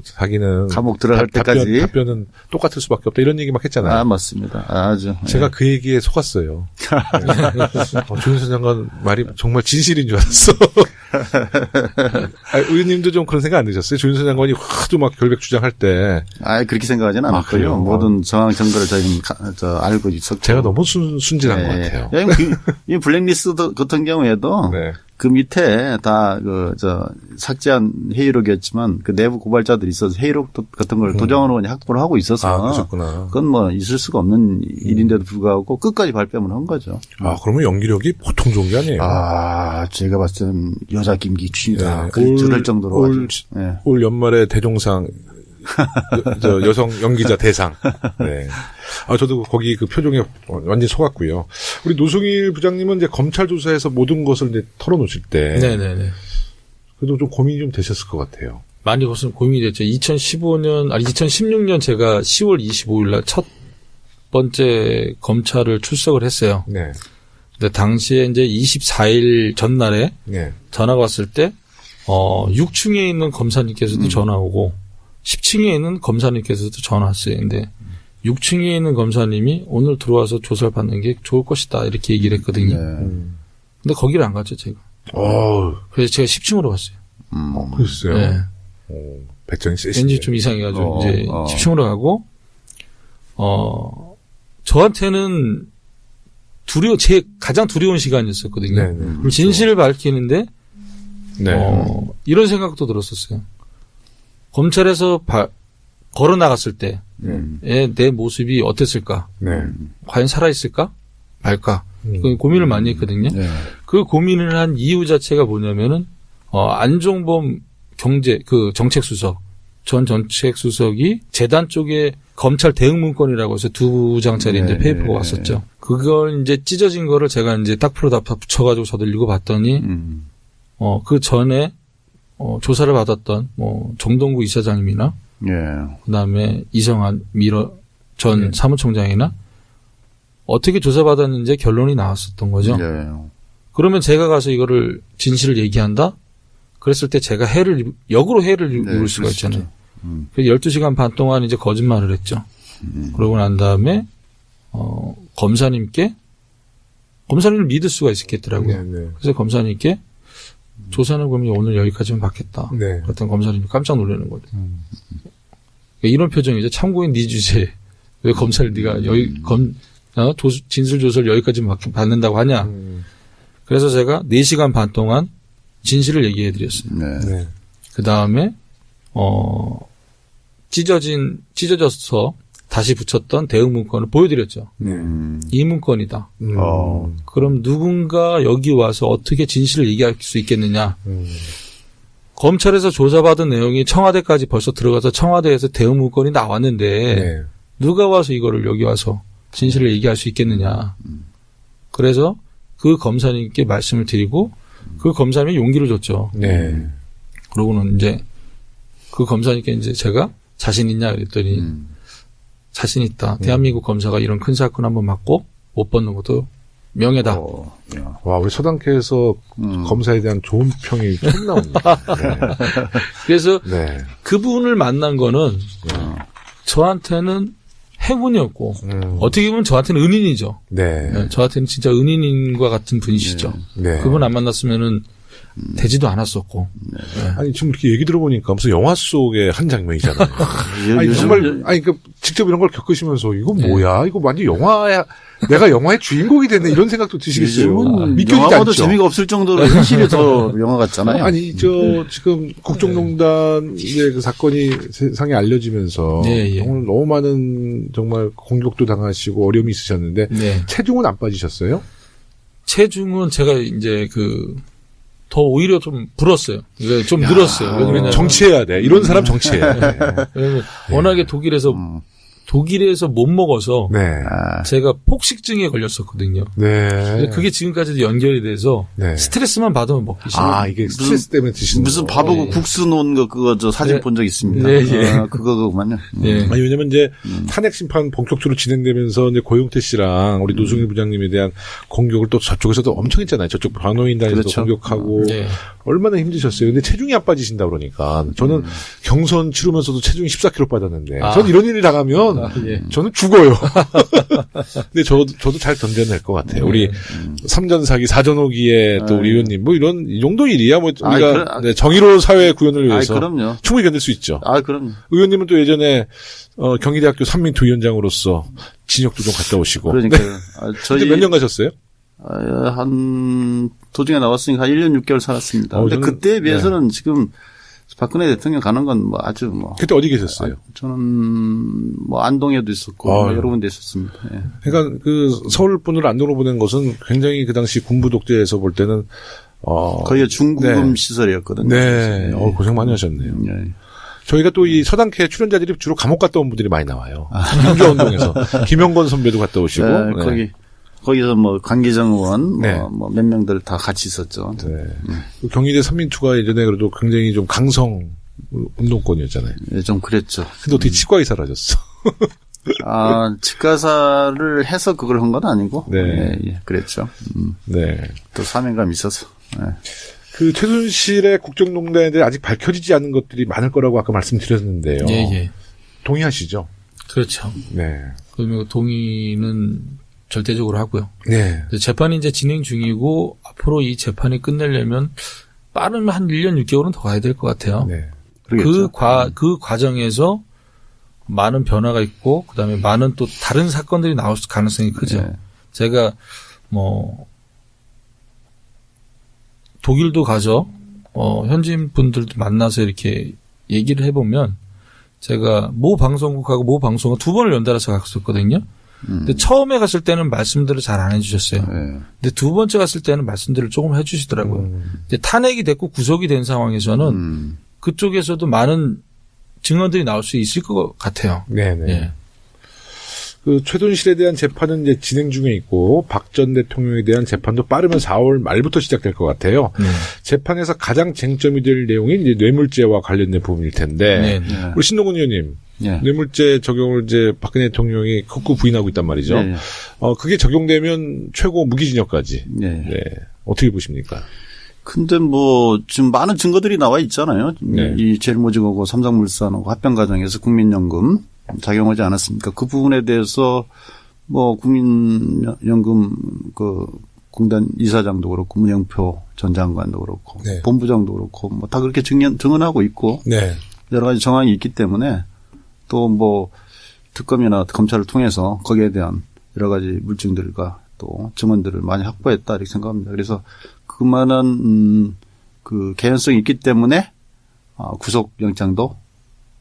자기는 감옥 들어갈 때까지 답변은 똑같을 수밖에 없다 이런 얘기 막 했잖아요. 맞습니다. 아주. 제가 그 얘기에 속았어요. 조윤선 장관 말이 정말 진실인 줄 알았어. 의원님도 좀 그런 생각 안 드셨어요? 조윤선 장관이 하도 막 결백 주장할 때. 그렇게 생각하지는 않았고요. 그래요? 모든 정황 증거를 저희는 알고 있었고. 제가 너무 순진한 것 같아요. 이 블랙리스트 같은 경우에도 네. 그 밑에 다 삭제한 회의록이었지만 그 내부 고발자들이 있어서 회의록 같은 걸 도정원 의원이 확보를 하고 있어서 그러셨구나. 그건 뭐 있을 수가 없는 일인데도 불구하고 끝까지 발뺌을 한 거죠. 그러면 연기력이 보통 좋은 게 아니에요. 제가 봤을 때는 여자 김기 춘이다. 네. 그럴 정도로 올 연말에 대종상 여성 연기자 대상. 네. 저도 거기 그 표정에 완전히 속았고요. 우리 노승일 부장님은 이제 검찰 조사에서 모든 것을 이제 털어놓으실 때. 네네네. 그래도 좀 고민이 좀 되셨을 것 같아요. 많이 고민이 됐죠. 2016년 제가 10월 25일 날 첫 번째 검찰을 출석을 했어요. 네. 근데 당시에 이제 24일 전날에 네. 전화가 왔을 때, 6층에 있는 검사님께서도 전화 오고, 10층에 있는 검사님께서도 전화 왔어요. 근데 6층에 있는 검사님이 오늘 들어와서 조사를 받는 게 좋을 것이다. 이렇게 얘기를 했거든요. 근데 거기를 안 갔죠, 제가. 그래서 제가 10층으로 갔어요. 글쎄요. 네. 배짱이 세시네. 왠지 좀 이상해가지고, 이제 10층으로 가고, 저한테는 제 가장 두려운 시간이었었거든요. 네네. 그렇죠. 진실을 밝히는데, 네. 이런 생각도 들었었어요. 검찰에서 걸어 나갔을 때의 내 모습이 어땠을까? 네. 과연 살아있을까? 말까? 그 고민을 많이 했거든요. 네. 그 고민을 한 이유 자체가 뭐냐면은, 안종범 정책수석, 전 정책수석이 재단 쪽에 검찰 대응 문건이라고 해서 2장짜리 이제 페이퍼가 왔었죠. 그걸 이제 찢어진 거를 제가 이제 딱 풀어다 붙여가지고 저도 읽어봤더니, 그 전에, 조사를 받았던, 정동구 이사장님이나, 그 다음에 이성한 전 사무총장이나, 어떻게 조사받았는지 결론이 나왔었던 거죠. 그러면 제가 가서 이거를 진실을 얘기한다? 그랬을 때 제가 역으로 해를 입을 수가 있잖아요. 그래서 12시간 반 동안 이제 거짓말을 했죠. 그러고 난 다음에, 검사님을 믿을 수가 있겠더라고요. 네. 그래서 검사님께 조사는 그러면 오늘 여기까지만 받겠다. 네. 그랬더니 검사님이 깜짝 놀라는 거죠. 이런 표정이죠. 참고인 네 주제. 왜 검사를 네가 진술 조사를 여기까지만 받는다고 하냐. 그래서 제가 4시간 반 동안 진실을 얘기해 드렸어요. 네. 그 다음에, 찢어져서 다시 붙였던 대응 문건을 보여드렸죠. 이 문건이다. 그럼 누군가 여기 와서 어떻게 진실을 얘기할 수 있겠느냐. 검찰에서 조사받은 내용이 청와대까지 벌써 들어가서 청와대에서 대응 문건이 나왔는데 누가 와서 이거를 여기 와서 진실을 얘기할 수 있겠느냐. 그래서 그 검사님께 말씀을 드리고 그 검사님이 용기를 줬죠. 그러고는 이제 그 검사님께 이제 제가 자신 있냐 그랬더니 자신 있다. 대한민국 검사가 이런 큰 사건 한번 맡고 못 벗는 것도 명예다. 와, 우리 서당계에서 검사에 대한 좋은 평이 처음 나옵니다. 그래서 네. 그분을 만난 거는 저한테는 행운이었고 어떻게 보면 저한테는 은인이죠. 네. 저한테는 진짜 은인과 같은 분이시죠. 네. 그분 안 만났으면은 되지도 않았었고. 아니, 지금 이렇게 얘기 들어보니까 무슨 영화 속의 한 장면이잖아요. 아니, 정말, 직접 이런 걸 겪으시면서 이거 뭐야? 이거 완전 영화야. 내가 영화의 주인공이 됐네. 이런 생각도 드시겠어요. 믿겨지지 영화도 않죠. 재미가 없을 정도로 현실이 더 영화 같잖아요. 아니, 지금 국정농단의 그 사건이 세상에 알려지면서 오늘 너무 많은 정말 공격도 당하시고 어려움이 있으셨는데 체중은 안 빠지셨어요? 체중은 제가 이제 더 오히려 좀 불었어요. 좀 늘었어요. 왜 그러냐면 정치해야 돼. 이런 사람 정치해야 돼. 왜냐면 워낙에 독일에서 독일에서 못 먹어서 네. 제가 폭식증에 걸렸었거든요. 네. 근데 그게 지금까지도 연결이 돼서 네. 스트레스만 받으면 먹기 싫어요. 아, 이게 스트레스 때문에 드시는 무슨 거. 밥하고 예. 국수 놓은 거 그거 저 사진 네. 본 적 있습니다. 네, 예. 그거만요. 예. 아니, 왜냐면 이제 탄핵 심판 본격적으로 진행되면서 이제 고용태 씨랑 우리 노승일 부장님에 대한 공격을 또 저쪽에서도 엄청 했잖아요. 저쪽 변호인단에서도 그렇죠. 공격하고 네. 얼마나 힘드셨어요. 근데 체중이 안 빠지신다 그러니까 저는 경선 치르면서도 체중이 14kg 빠졌는데 아. 저는 이런 일이 당하면 예. 저는 죽어요. 근데 저도 잘 견뎌낼 것 같아요. 우리 3전 4기 4전 5기에 또 우리 의원님 뭐 이런 이 정도 일이야 뭐 아이, 우리가 그래, 네, 정의로운 사회 구현을 아, 위해서 그럼요. 충분히 견딜 수 있죠. 아, 그럼요. 의원님은 또 예전에 경희대학교 삼민투 위원장으로서 진역도 좀 갔다 오시고. 그러니까요. 아, 저희 몇 년 가셨어요? 한 도중에 나왔으니까 한 1년 6개월 살았습니다. 근데 저는- 그때에 비해서는 지금 박근혜 대통령 가는 건 뭐 아주 뭐 그때 어디 계셨어요? 저는 뭐 안동에도 있었고 아유. 뭐 여러 군데 있었습니다. 예. 그러니까 그 서울 분을 안동으로 보낸 것은 굉장히 그 당시 군부 독재에서 볼 때는 거기가 중구금 네. 시설이었거든요. 네. 그래서, 예. 고생 많이 하셨네요. 예. 저희가 또 이 서당캐 출연자들이 주로 감옥 갔다 온 분들이 많이 나와요. 민주화운동에서 김영건 선배도 갔다 오시고. 네, 네. 거기서 뭐 강기정 의원 네. 뭐 몇 명들 다 같이 있었죠. 네. 그 경희대 삼민투가 예전에 그래도 굉장히 좀 강성 운동권이었잖아요. 예, 좀 그랬죠. 근데 어떻게 치과 의사를 하셨어? 아, 치과사를 해서 그걸 한 건 아니고. 네. 예, 예, 그랬죠. 네. 또 사명감이 있어서. 예. 그 최순실의 국정농단에 대해 아직 밝혀지지 않은 것들이 많을 거라고 아까 말씀드렸는데요. 예, 예. 동의하시죠? 그렇죠. 네. 그러면 동의는 절대적으로 하고요. 네. 재판이 이제 진행 중이고 앞으로 이 재판이 끝내려면 빠르면 한 1년 6개월은 더 가야 될 것 같아요. 네. 그러겠죠. 그 과정에서 많은 변화가 있고 그다음에 많은 또 다른 사건들이 나올 가능성이 크죠. 네. 제가 뭐 독일도 가서 현지인 분들도 만나서 이렇게 얘기를 해보면 제가 모 방송국하고 모 방송을 2번을 연달아서 갔었거든요. 근데 처음에 갔을 때는 말씀들을 잘 안 해주셨어요. 예. 근데 두 번째 갔을 때는 말씀들을 조금 해주시더라고요. 근데 탄핵이 됐고 구속이 된 상황에서는 그쪽에서도 많은 증언들이 나올 수 있을 것 같아요. 네네. 예. 그 최순실에 대한 재판은 이제 진행 중에 있고 박 전 대통령에 대한 재판도 빠르면 4월 말부터 시작될 것 같아요. 네. 재판에서 가장 쟁점이 될 내용이 이제 뇌물죄와 관련된 부분일 텐데 네. 예. 우리 신동근 의원님 예. 뇌물죄 적용을 이제 박근혜 대통령이 극구 부인하고 있단 말이죠. 예. 그게 적용되면 최고 무기징역까지. 예. 네. 어떻게 보십니까? 근데 뭐 지금 많은 증거들이 나와 있잖아요. 네. 이 제일모직하고 삼성물산하고 합병 과정에서 국민연금 작용하지 않았습니까? 그 부분에 대해서 뭐 국민연금 그 공단 이사장도 그렇고 문영표 전 장관도 그렇고 네. 본부장도 그렇고 뭐 다 그렇게 증언하고 있고 네. 여러 가지 정황이 있기 때문에 또 뭐 특검이나 검찰을 통해서 거기에 대한 여러 가지 물증들과 또 증언들을 많이 확보했다 이렇게 생각합니다. 그래서 그만한 그 개연성이 있기 때문에 구속영장도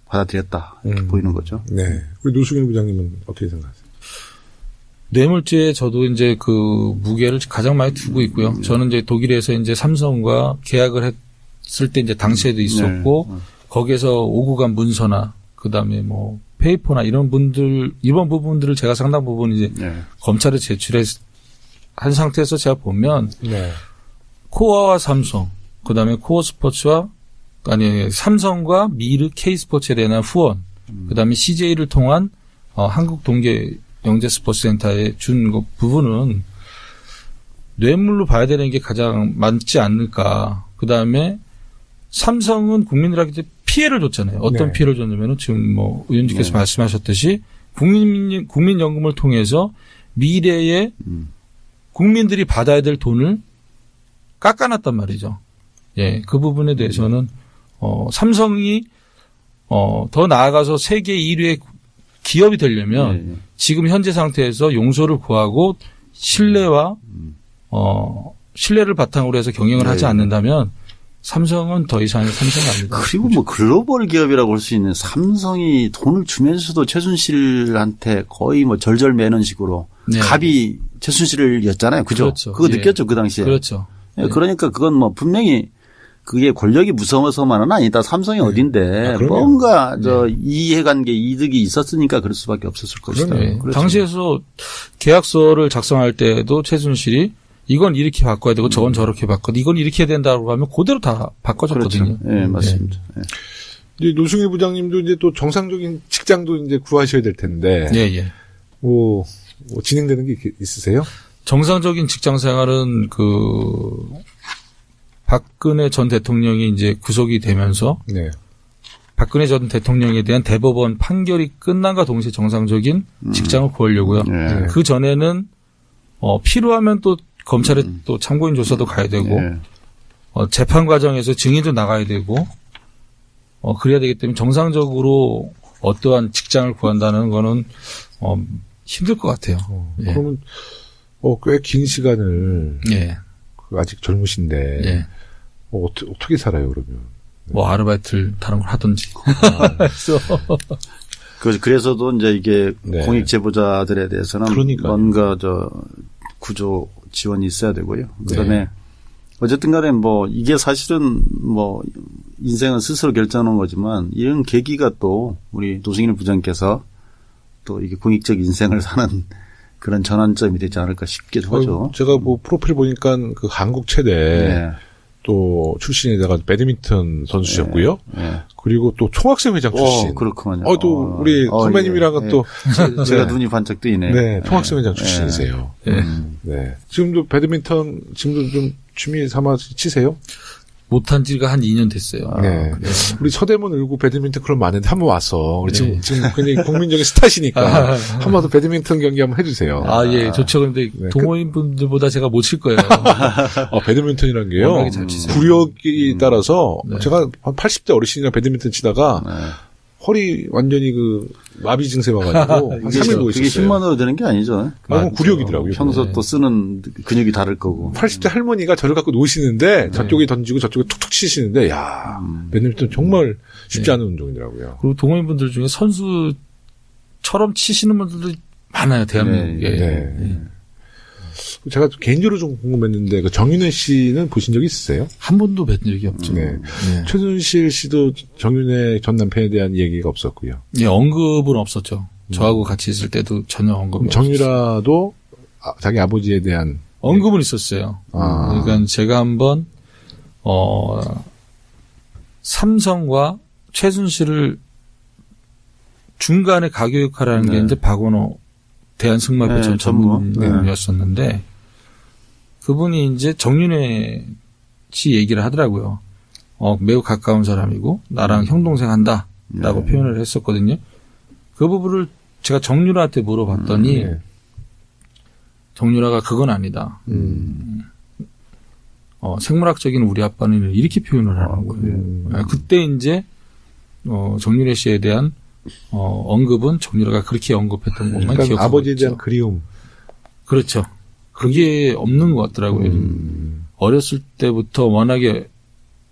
받아들였다 이렇게 보이는 거죠. 네. 우리 노승일 부장님은 어떻게 생각하세요? 뇌물죄에 저도 이제 그 무게를 가장 많이 두고 있고요. 저는 이제 독일에서 이제 삼성과 계약을 했을 때 이제 당시에도 있었고 거기에서 오고 간 문서나 그다음에 뭐 페이퍼나 이런 부분들을 제가 상당 부분 이제 네. 검찰에 제출한 상태에서 제가 보면 네. 코어와 삼성, 그다음에 코어 스포츠와 삼성과 미르 K스포츠에 대한 후원, 그다음에 CJ를 통한 한국 동계 영재 스포츠센터에 준 그 부분은 뇌물로 봐야 되는 게 가장 많지 않을까. 그다음에 삼성은 국민들에게 피해를 줬잖아요. 어떤 네. 피해를 줬냐면은 지금 뭐 의원님께서 말씀하셨듯이 국민연금을 통해서 미래에 국민들이 받아야 될 돈을 깎아놨단 말이죠. 예, 그 부분에 대해서는 삼성이 더 나아가서 세계 1위의 기업이 되려면 지금 현재 상태에서 용서를 구하고 신뢰와 신뢰를 바탕으로 해서 경영을 하지 않는다면 삼성은 더 이상의 삼성이 아니다. 그리고 뭐 글로벌 기업이라고 할 수 있는 삼성이 돈을 주면서도 최순실한테 거의 뭐 절절 매는 식으로 네. 갑이 최순실이었잖아요. 그죠? 그렇죠. 그거 예. 느꼈죠, 그 당시에. 그렇죠. 예, 그러니까 그건 뭐 분명히 그게 권력이 무서워서만은 아니다. 삼성이 어딘데 그럼요. 뭔가 이해관계 이득이 있었으니까 그럴 수밖에 없었을 것이다. 네. 그렇죠. 당시에서 계약서를 작성할 때도 최순실이 이건 이렇게 바꿔야 되고 저건 저렇게 바꿔야 돼. 이건 이렇게 해야 된다고 하면 그대로 다 바꿔줬거든요. 그렇죠. 네, 맞습니다. 네. 이제 노승희 부장님도 이제 또 정상적인 직장도 이제 구하셔야 될 텐데. 예, 예. 뭐 진행되는 게 있으세요? 정상적인 직장 생활은 박근혜 전 대통령이 이제 구속이 되면서 네. 박근혜 전 대통령에 대한 대법원 판결이 끝난과 동시에 정상적인 직장을 구하려고요. 네. 그 전에는 필요하면 또 검찰에 또 참고인 조사도 가야 되고 네. 재판 과정에서 증인도 나가야 되고 그래야 되기 때문에 정상적으로 어떠한 직장을 구한다는 거는 힘들 것 같아요. 예. 그러면 꽤 긴 시간을 예. 아직 젊으신데 예. 어떻게 살아요 그러면? 뭐 아르바이트를 다른 걸 하든지. 그래서도 이제 이게 네. 공익 제보자들에 대해서는 그러니까요. 뭔가 구조 지원이 있어야 되고요. 그다음에 어쨌든 간에 뭐 이게 사실은 뭐 인생은 스스로 결정하는 거지만 이런 계기가 또 우리 노승일 부장께서 또 이게 공익적 인생을 사는 그런 전환점이 되지 않을까 싶기도 하죠. 제가 뭐 프로필 보니까 그 한국 최대 네. 또 출신에다가 배드민턴 선수셨고요. 네. 그리고 또 총학생 회장 출신. 그렇구만요. 또 우리 선배님이랑은 예. 또 제가 네. 눈이 반짝 뜨이네. 네, 총학생 회장 출신이세요. 예. 네. 지금도 배드민턴 지금도 좀 취미 삼아 치세요? 못한 지가 한 2년 됐어요. 네. 우리 서대문 을구 배드민턴 클럽 많은데 한번 와서 우리 네. 지금 굉장히 국민적인 스타시니까 한 번 더 배드민턴 경기 한번 해주세요. 예, 좋죠. 그런데 네. 동호인 분들보다 제가 못 칠 거예요. 배드민턴이라는 게요. 워낙에 잘 치세요. 구력이 따라서 네. 제가 한 80대 어르신이랑 배드민턴 치다가 허리 완전히 마비 증세 와가지고 한 3일 누워 그게 있었어요. 힘만으로 되는 게 아니죠. 그건 구력이더라고요. 평소 네. 또 쓰는 근육이 다를 거고. 80대 할머니가 저를 갖고 노시는데 저쪽에 던지고 저쪽에 툭툭 치시는데 배드민턴 정말 쉽지 않은 운동이더라고요. 그리고 동호인 분들 중에 선수처럼 치시는 분들도 많아요. 대한민국에. 네. 제가 개인적으로 좀 궁금했는데 그 정윤회 씨는 보신 적 있으세요? 한 번도 뵌 적이 없죠. 네. 네. 최순실 씨도 정윤회 전 남편에 대한 얘기가 없었고요. 예, 언급은 없었죠. 저하고 같이 있을 때도 전혀 언급이 없었어요. 정유라도 자기 아버지에 대한 언급은 있었어요. 그러니까 제가 한번 삼성과 최순실을 중간에 가교 역할을 하는 게 이제 박원호 대한승마배전 전문이었었는데 그분이 이제 정윤회 씨 얘기를 하더라고요. 매우 가까운 사람이고 나랑 형동생 한다라고 표현을 했었거든요. 그 부분을 제가 정유라한테 물어봤더니 정유라가 그건 아니다. 생물학적인 우리 아빠는 이렇게 표현을 하는 거예요. 그때 이제 정유라 씨에 대한 언급은 정유라가 그렇게 언급했던 것만 그러니까 기억하고 아버지에 있죠. 대한 그리움. 그렇죠. 그게 없는 것 같더라고요. 어렸을 때부터 워낙에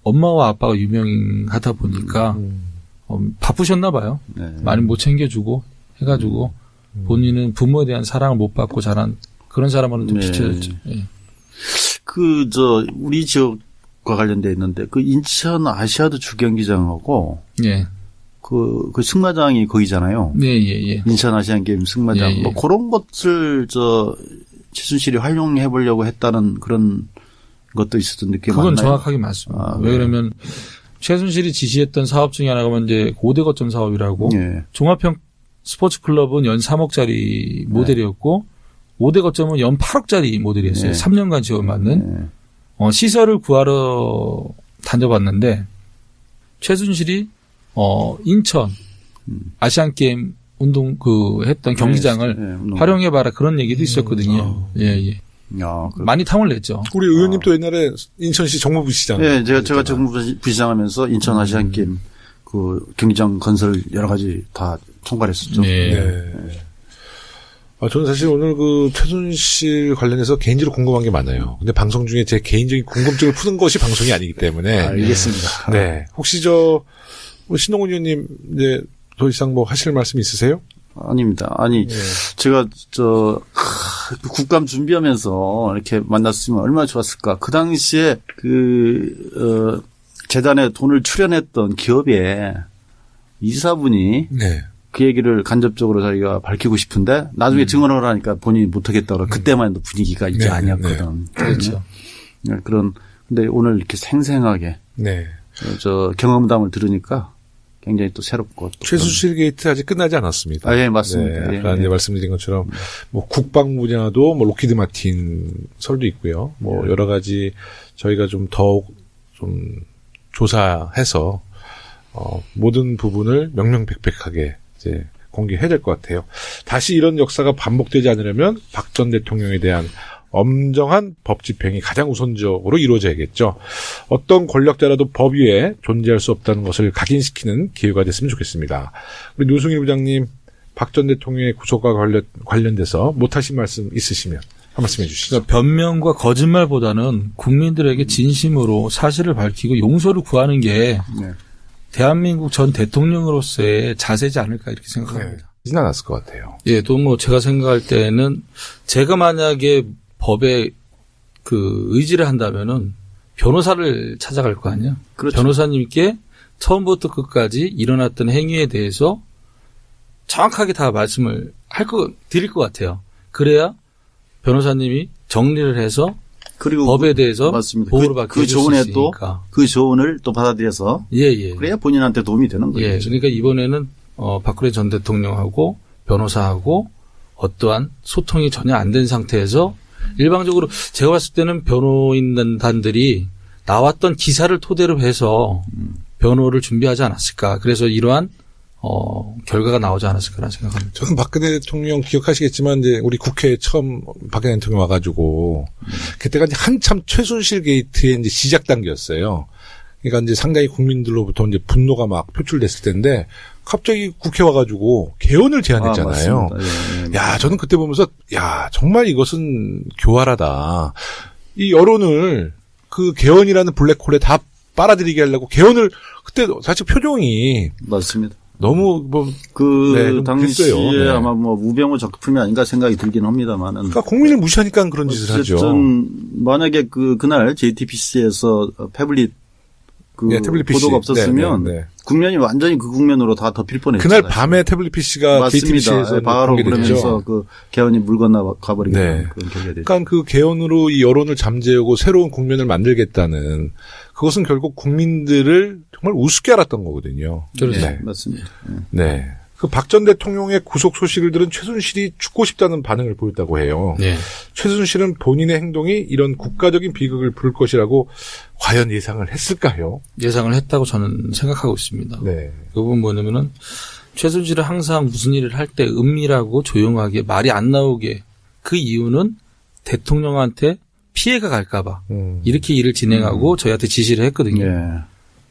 엄마와 아빠가 유명하다 보니까 바쁘셨나 봐요. 네. 많이 못 챙겨주고 해가지고 본인은 부모에 대한 사랑을 못 받고 자란 그런 사람으로는 좀 비춰졌죠. 예. 우리 지역과 관련돼 있는데 그 인천 아시아드 주경기장하고 예. 그 승마장이 거기잖아요. 네, 예, 예. 인천 아시안 게임 승마장. 예, 예. 뭐 그런 것을 최순실이 활용해 보려고 했다는 그런 것도 있었던 느낌이 그건 맞나요? 정확하게 맞습니다. 왜 그러면 최순실이 지시했던 사업 중에 하나가 이제 고대 거점 사업이라고 예. 종합형 스포츠 클럽은 연 3억짜리 모델이었고 5대 거점은 연 8억짜리 모델이었어요. 네. 3년간 지원받는 시설을 구하러 다녀봤는데 최순실이 인천 아시안 게임 운동 했던 경기장을 활용해봐라 그런 얘기도 있었거든요. 예, 예. 많이 탐을 냈죠. 우리 의원님 또 옛날에 인천시 정무부시장. 네, 제가 정무부시장하면서 인천 아시안 게임 그 경기장 건설 여러 가지 다 총괄했었죠. 네. 저는 사실 오늘 그 최순실 관련해서 개인적으로 궁금한 게 많아요. 근데 방송 중에 제 개인적인 궁금증을 푸는 것이 방송이 아니기 때문에. 알겠습니다. 네. 혹시 신동훈 의원님 이제 더 이상 뭐 하실 말씀 있으세요? 아닙니다. 아니, 제가 국감 준비하면서 이렇게 만났으면 얼마나 좋았을까. 그 당시에 재단에 돈을 출연했던 기업의 이사분이 네. 그 얘기를 간접적으로 자기가 밝히고 싶은데 나중에 증언을 하니까 본인이 못하겠다고 그때만 해도 분위기가 이게 네, 아니었거든. 그렇죠. 그런 근데 오늘 이렇게 생생하게 네. 저 경험담을 들으니까 굉장히 또 새롭고 또 최순실 게이트 아직 끝나지 않았습니다. 예, 맞습니다. 네, 예, 아까 이제 예. 말씀드린 것처럼 뭐 국방 분야도 뭐 로키드 마틴 설도 있고요. 뭐 여러 가지 저희가 좀 더욱 좀 조사해서 모든 부분을 명명백백하게 이제 공개해야 될 것 같아요. 다시 이런 역사가 반복되지 않으려면 박 전 대통령에 대한 엄정한 법 집행이 가장 우선적으로 이루어져야겠죠. 어떤 권력자라도 법 위에 존재할 수 없다는 것을 각인시키는 기회가 됐으면 좋겠습니다. 우리 노승일 부장님, 박 전 대통령의 구속과 관련돼서 못하신 말씀 있으시면 한 말씀 해주시죠. 그러니까 변명과 거짓말보다는 국민들에게 진심으로 사실을 밝히고 용서를 구하는 게 네. 대한민국 전 대통령으로서의 자세지 않을까 이렇게 생각합니다. 하진 않았을 것 같아요. 예, 또 뭐 제가 생각할 때는 제가 만약에 법에 그 의지를 한다면은 변호사를 찾아갈 거 아니야. 그렇죠. 변호사님께 처음부터 끝까지 일어났던 행위에 대해서 정확하게 다 말씀을 드릴 것 같아요. 그래야 변호사님이 정리를 해서 그리고 법에 대해서 맞습니다. 보호를 받게 그 해줄 수 조언에 있으니까. 그 조언을 또 받아들여서 예. 그래야 본인한테 도움이 되는 거죠. 예. 그러니까 이번에는 박근혜 전 대통령하고 변호사하고 어떠한 소통이 전혀 안 된 상태에서 일방적으로 제가 봤을 때는 변호인단들이 나왔던 기사를 토대로 해서 변호를 준비하지 않았을까. 그래서 이러한 결과가 나오지 않았을까라는 생각합니다. 저는 박근혜 대통령 기억하시겠지만 이제 우리 국회에 처음 박근혜 대통령 와가지고 그때가 이제 한참 최순실 게이트의 이제 시작 단계였어요. 그러니까 이제 상당히 국민들로부터 이제 분노가 막 표출됐을 텐데 갑자기 국회 와가지고 개헌을 제안했잖아요. 맞습니다. 예. 야, 저는 그때 보면서 야, 정말 이것은 교활하다. 이 여론을 그 개헌이라는 블랙홀에 다 빨아들이게 하려고 개헌을 그때 사실 표정이 맞습니다. 너무 네, 좀 당시에 그랬어요. 네. 아마 우병우 작품이 아닌가 생각이 들긴 합니다만은. 그러니까 국민을 무시하니까 그런 짓을 하죠. 어쨌든 만약에 그날 JTBC에서 태블릿 태블릿 PC. 보도가 없었으면 네. 국면이 완전히 그 국면으로 다 덮일 뻔했죠. 그날 밤에 태블릿 PC가 맞습니다. KTBC에서 바로 공개됐죠. 그러면서 그 개헌이 물 건너 가버리게 네. 되는 그런 결과가 됐죠. 그러니까 그 개헌으로 이 여론을 잠재우고 새로운 국면을 만들겠다는 그것은 결국 국민들을 정말 우습게 알았던 거거든요. 그렇죠. 네. 맞습니다. 네. 그 박 전 대통령의 구속 소식을 들은 최순실이 죽고 싶다는 반응을 보였다고 해요. 네. 최순실은 본인의 행동이 이런 국가적인 비극을 부를 것이라고 과연 예상을 했을까요? 예상을 했다고 저는 생각하고 있습니다. 네. 그 부분 뭐냐면은 최순실은 항상 무슨 일을 할 때 은밀하고 조용하게 말이 안 나오게 그 이유는 대통령한테 피해가 갈까봐 이렇게 일을 진행하고 저희한테 지시를 했거든요. 예.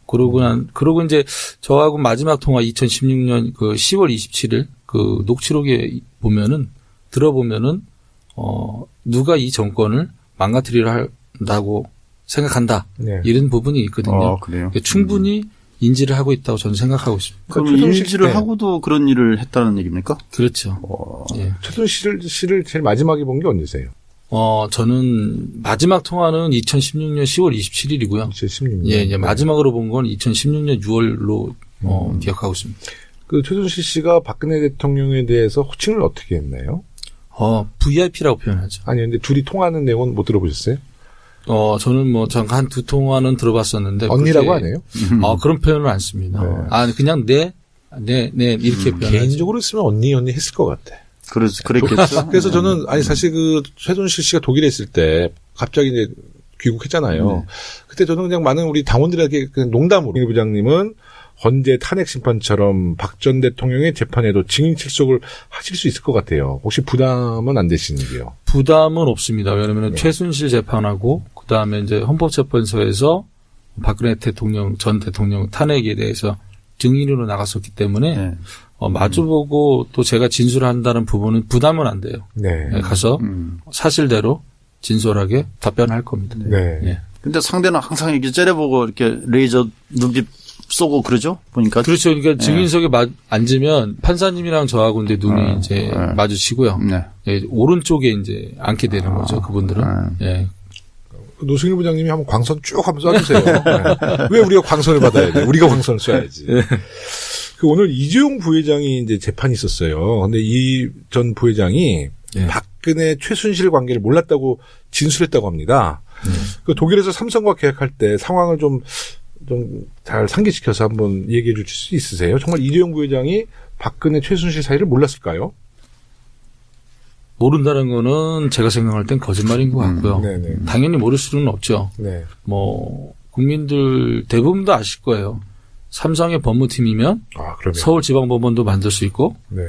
그러고 이제 저하고 마지막 통화 2016년 그 10월 27일 그 녹취록에 들어보면은 누가 이 정권을 망가뜨리려 한다고 생각한다. 네. 이런 부분이 있거든요. 그래요? 그러니까 충분히 인지를 하고 있다고 저는 생각하고 있습니다. 그럼 최순실 인지를 때. 하고도 그런 일을 했다는 얘기입니까? 그렇죠. 예. 최순실을 제일 마지막에 본 게 언제세요? 저는 마지막 통화는 2016년 10월 27일이고요. 2016년. 예, 이제 마지막으로 본 건 2016년 6월로 기억하고 있습니다. 그 최순실 씨가 박근혜 대통령에 대해서 호칭을 어떻게 했나요? VIP라고 표현하죠. 아니, 근데 둘이 통화하는 내용은 못 들어보셨어요? 저는 뭐 잠깐 한 두 통화는 들어봤었는데 언니라고 그렇게- 하네요? 그런 표현을 안 씁니다. 네. 그냥 네 이렇게 표현하죠. 개인적으로 쓰면 언니 했을 것 같아. 그랬겠죠. 그래서 저는, 아니, 사실 그 최순실 씨가 독일에 있을 때 갑자기 이제 귀국했잖아요. 그때 저는 그냥 많은 우리 당원들에게 그냥 농담으로. 임 부장님은 헌재 탄핵 심판처럼 박 전 대통령의 재판에도 증인 출석을 하실 수 있을 것 같아요. 혹시 부담은 안 되시는지요? 부담은 없습니다. 왜냐하면 최순실 재판하고 그다음에 이제 헌법재판소에서 박근혜 전 대통령 탄핵에 대해서 증인으로 나갔었기 때문에 네. 마주보고 또 제가 진술한다는 부분은 부담은 안 돼요. 네. 가서 사실대로 진솔하게 답변할 겁니다. 네. 예. 근데 상대는 항상 이렇게 째려보고 이렇게 레이저 눈빛 쏘고 그러죠? 보니까. 그렇죠. 그러니까 증인석에 앉으면 판사님이랑 저하고 이제 눈이 이제 마주치고요. 네. 예, 오른쪽에 이제 앉게 되는 거죠. 그분들은. 예. 노승일 부장님이 한번 광선 쭉 한번 쏴주세요. 네. 왜 우리가 광선을 받아야 돼? 우리가 광선을 쏴야지. 그 오늘 이재용 부회장이 이제 재판이 있었어요. 근데 이 전 부회장이 박근혜 최순실 관계를 몰랐다고 진술했다고 합니다. 그 독일에서 삼성과 계약할 때 상황을 좀 잘 상기시켜서 한번 얘기해 주실 수 있으세요? 정말 이재용 부회장이 박근혜 최순실 사이를 몰랐을까요? 모른다는 거는 제가 생각할 땐 거짓말인 것 같고요. 네네. 당연히 모를 수는 없죠. 네. 뭐 국민들 대부분도 아실 거예요. 삼성의 법무팀이면 그러면. 서울지방법원도 만들 수 있고 네.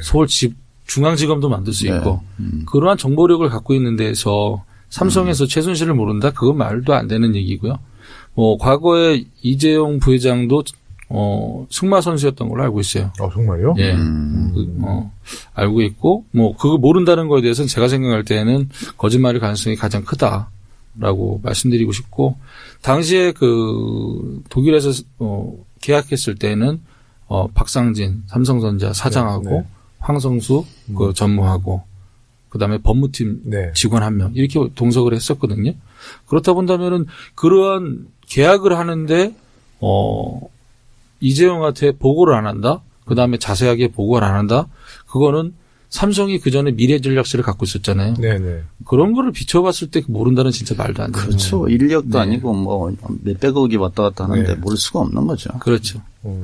중앙지검도 만들 수 네. 있고 그러한 정보력을 갖고 있는 데서 삼성에서 최순실을 모른다? 그건 말도 안 되는 얘기고요. 과거에 이재용 부회장도 승마 선수였던 걸로 알고 있어요. 정말요? 예. 알고 있고, 그거 모른다는 거에 대해서는 제가 생각할 때는 거짓말일 가능성이 가장 크다라고 말씀드리고 싶고, 당시에 독일에서, 계약했을 때는, 박상진, 삼성전자 사장하고, 네. 황성수, 전무하고, 그 다음에 법무팀 네. 직원 1명, 이렇게 동석을 했었거든요. 그렇다 본다면은, 그러한 계약을 하는데, 이재용한테 보고를 안 한다? 그 다음에 자세하게 보고를 안 한다? 그거는 삼성이 그 전에 미래전략실을 갖고 있었잖아요. 네네. 그런 거를 비춰봤을 때 모른다는 진짜 말도 안 돼요. 그렇죠. 인력도 네. 아니고 몇백억이 왔다 갔다 하는데 네. 모를 수가 없는 거죠. 그렇죠.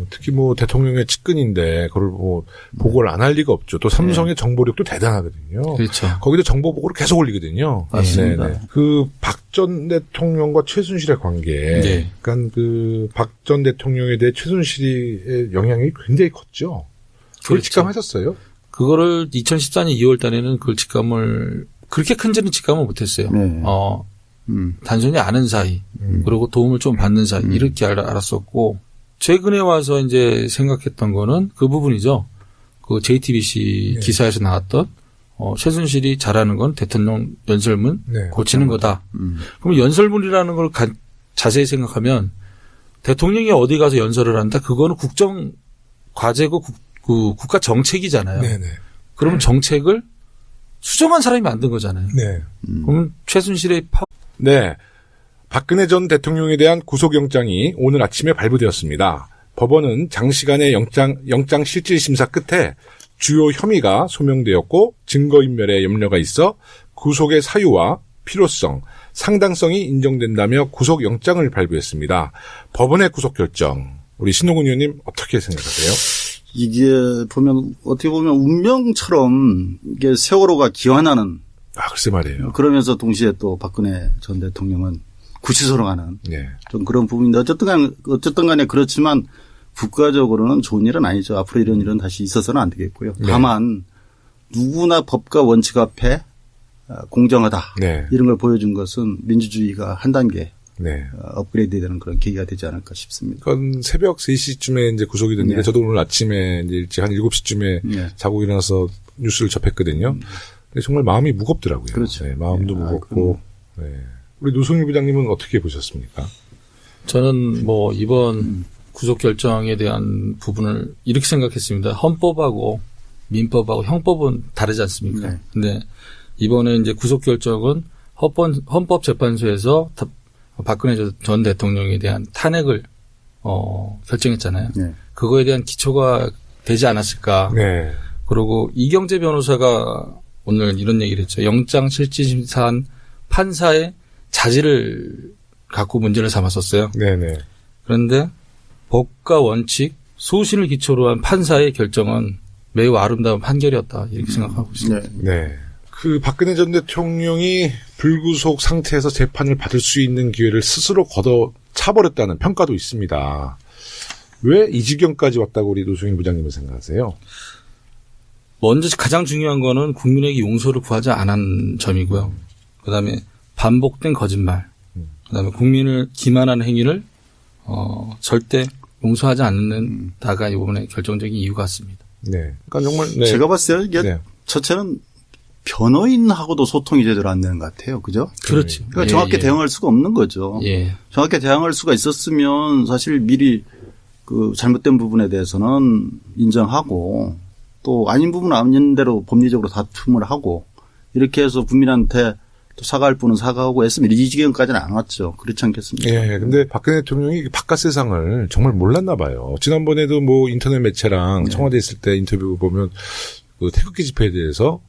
특히 대통령의 측근인데 그걸 보고를 안 할 리가 없죠. 또 삼성의 정보력도 대단하거든요. 그렇죠. 거기도 정보 보고를 계속 올리거든요. 맞습니다. 네네. 박 전 대통령과 최순실의 관계. 네. 그러니까 박 전 대통령에 대해 최순실의 영향이 굉장히 컸죠. 그걸 그렇죠. 직감하셨어요? 그거를 2014년 2월 달에는 그걸 직감을, 그렇게 큰지는 직감을 못했어요. 네. 단순히 아는 사이, 그리고 도움을 좀 받는 사이, 이렇게 알았었고, 최근에 와서 이제 생각했던 거는 그 부분이죠. 그 JTBC 네. 기사에서 나왔던, 최순실이 잘하는 건 대통령 연설문 네. 고치는 거다. 그럼 연설문이라는 걸 자세히 생각하면 대통령이 어디 가서 연설을 한다? 그거는 국정 과제고 국가 정책이잖아요. 네네. 그러면 정책을 수정한 사람이 만든 거잖아요. 네. 그러면 최순실의 네. 박근혜 전 대통령에 대한 구속영장이 오늘 아침에 발부되었습니다. 법원은 장시간의 영장 실질 심사 끝에 주요 혐의가 소명되었고 증거인멸에 염려가 있어 구속의 사유와 필요성, 상당성이 인정된다며 구속영장을 발부했습니다. 법원의 구속 결정, 우리 신동훈 의원님 어떻게 생각하세요? 이게 어떻게 보면 운명처럼 이게 세월호가 기환하는. 글쎄 말이에요. 그러면서 동시에 또 박근혜 전 대통령은 구치소로 가는. 네. 좀 그런 부분인데 어쨌든 간에 그렇지만 국가적으로는 좋은 일은 아니죠. 앞으로 이런 일은 다시 있어서는 안 되겠고요. 네. 다만 누구나 법과 원칙 앞에 공정하다. 네. 이런 걸 보여준 것은 민주주의가 한 단계 네. 업그레이드 되는 그런 계기가 되지 않을까 싶습니다. 그건 새벽 3시쯤에 이제 구속이 됐는데 네. 저도 오늘 아침에 이제 일찍 한 7시쯤에 네. 자고 일어나서 뉴스를 접했거든요. 근데 정말 마음이 무겁더라고요. 그렇죠. 네, 마음도 네. 무겁고. 네. 우리 노승일 부장님은 어떻게 보셨습니까? 저는 이번 구속 결정에 대한 부분을 이렇게 생각했습니다. 헌법하고 민법하고 형법은 다르지 않습니까? 네. 근데 이번에 이제 구속 결정은 헌법재판소에서 박근혜 전 대통령에 대한 탄핵을 결정했잖아요. 네. 그거에 대한 기초가 되지 않았을까. 네. 그리고 이경재 변호사가 오늘 이런 얘기를 했죠. 영장 실질심사한 판사의 자질을 갖고 문제를 삼았었어요. 네네. 그런데 법과 원칙, 소신을 기초로 한 판사의 결정은 매우 아름다운 판결이었다. 이렇게 생각하고 있습니다. 네. 네. 그 박근혜 전 대통령이 불구속 상태에서 재판을 받을 수 있는 기회를 스스로 걷어차버렸다는 평가도 있습니다. 왜 이 지경까지 왔다고 우리 노승일 부장님은 생각하세요? 먼저 가장 중요한 거는 국민에게 용서를 구하지 않은 점이고요. 그다음에 반복된 거짓말, 그다음에 국민을 기만하는 행위를 절대 용서하지 않는다가 이번에 결정적인 이유 같습니다. 네. 그러니까 정말 네. 제가 봤을 때 이게 네. 첫째는 변호인하고도 소통이 제대로 안 되는 것 같아요. 그죠? 그렇죠. 그러니까 정확히 대응할 수가 없는 거죠. 예. 정확히 대응할 수가 있었으면 사실 미리 그 잘못된 부분에 대해서는 인정하고 또 아닌 부분은 아닌 대로 법리적으로 다툼을 하고 이렇게 해서 국민한테 또 사과할 분은 사과하고 했으면 이 지경까지는 안 왔죠. 그렇지 않겠습니까? 예, 근데 박근혜 대통령이 바깥 세상을 정말 몰랐나 봐요. 지난번에도 뭐 인터넷 매체랑 청와대 있을 때 인터뷰 보면 그 태극기 집회에 대해서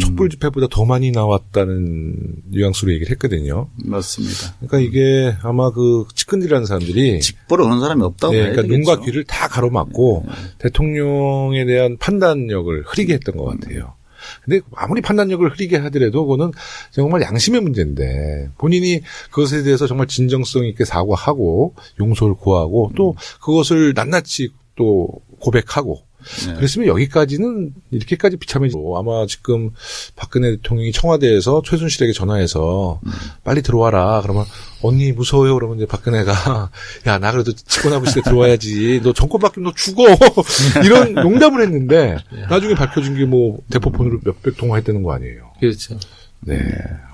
촛불 집회보다 더 많이 나왔다는 뉘앙스로 얘기를 했거든요. 맞습니다. 그러니까 이게 아마 그 측근들이라는 사람들이 직보를 오는 사람이 없다고 네, 해야 그러니까 되겠죠. 눈과 귀를 다 가로막고 대통령에 대한 판단력을 흐리게 했던 것 같아요. 근데 아무리 판단력을 흐리게 하더라도 그거는 정말 양심의 문제인데 본인이 그것에 대해서 정말 진정성 있게 사과하고 용서를 구하고 또 그것을 낱낱이 또 고백하고 네. 그랬으면 여기까지는 이렇게까지 비참해지고 아마 지금 박근혜 대통령이 청와대에서 최순실에게 전화해서 빨리 들어와라. 그러면 언니 무서워요. 그러면 이제 박근혜가 야, 나 그래도 집권하고 있을 때 들어와야지. 너 정권 바뀌면 너 죽어. 이런 농담을 했는데 나중에 밝혀진 게 뭐 대포폰으로 몇백 통화했다는 거 아니에요. 그렇죠. 네.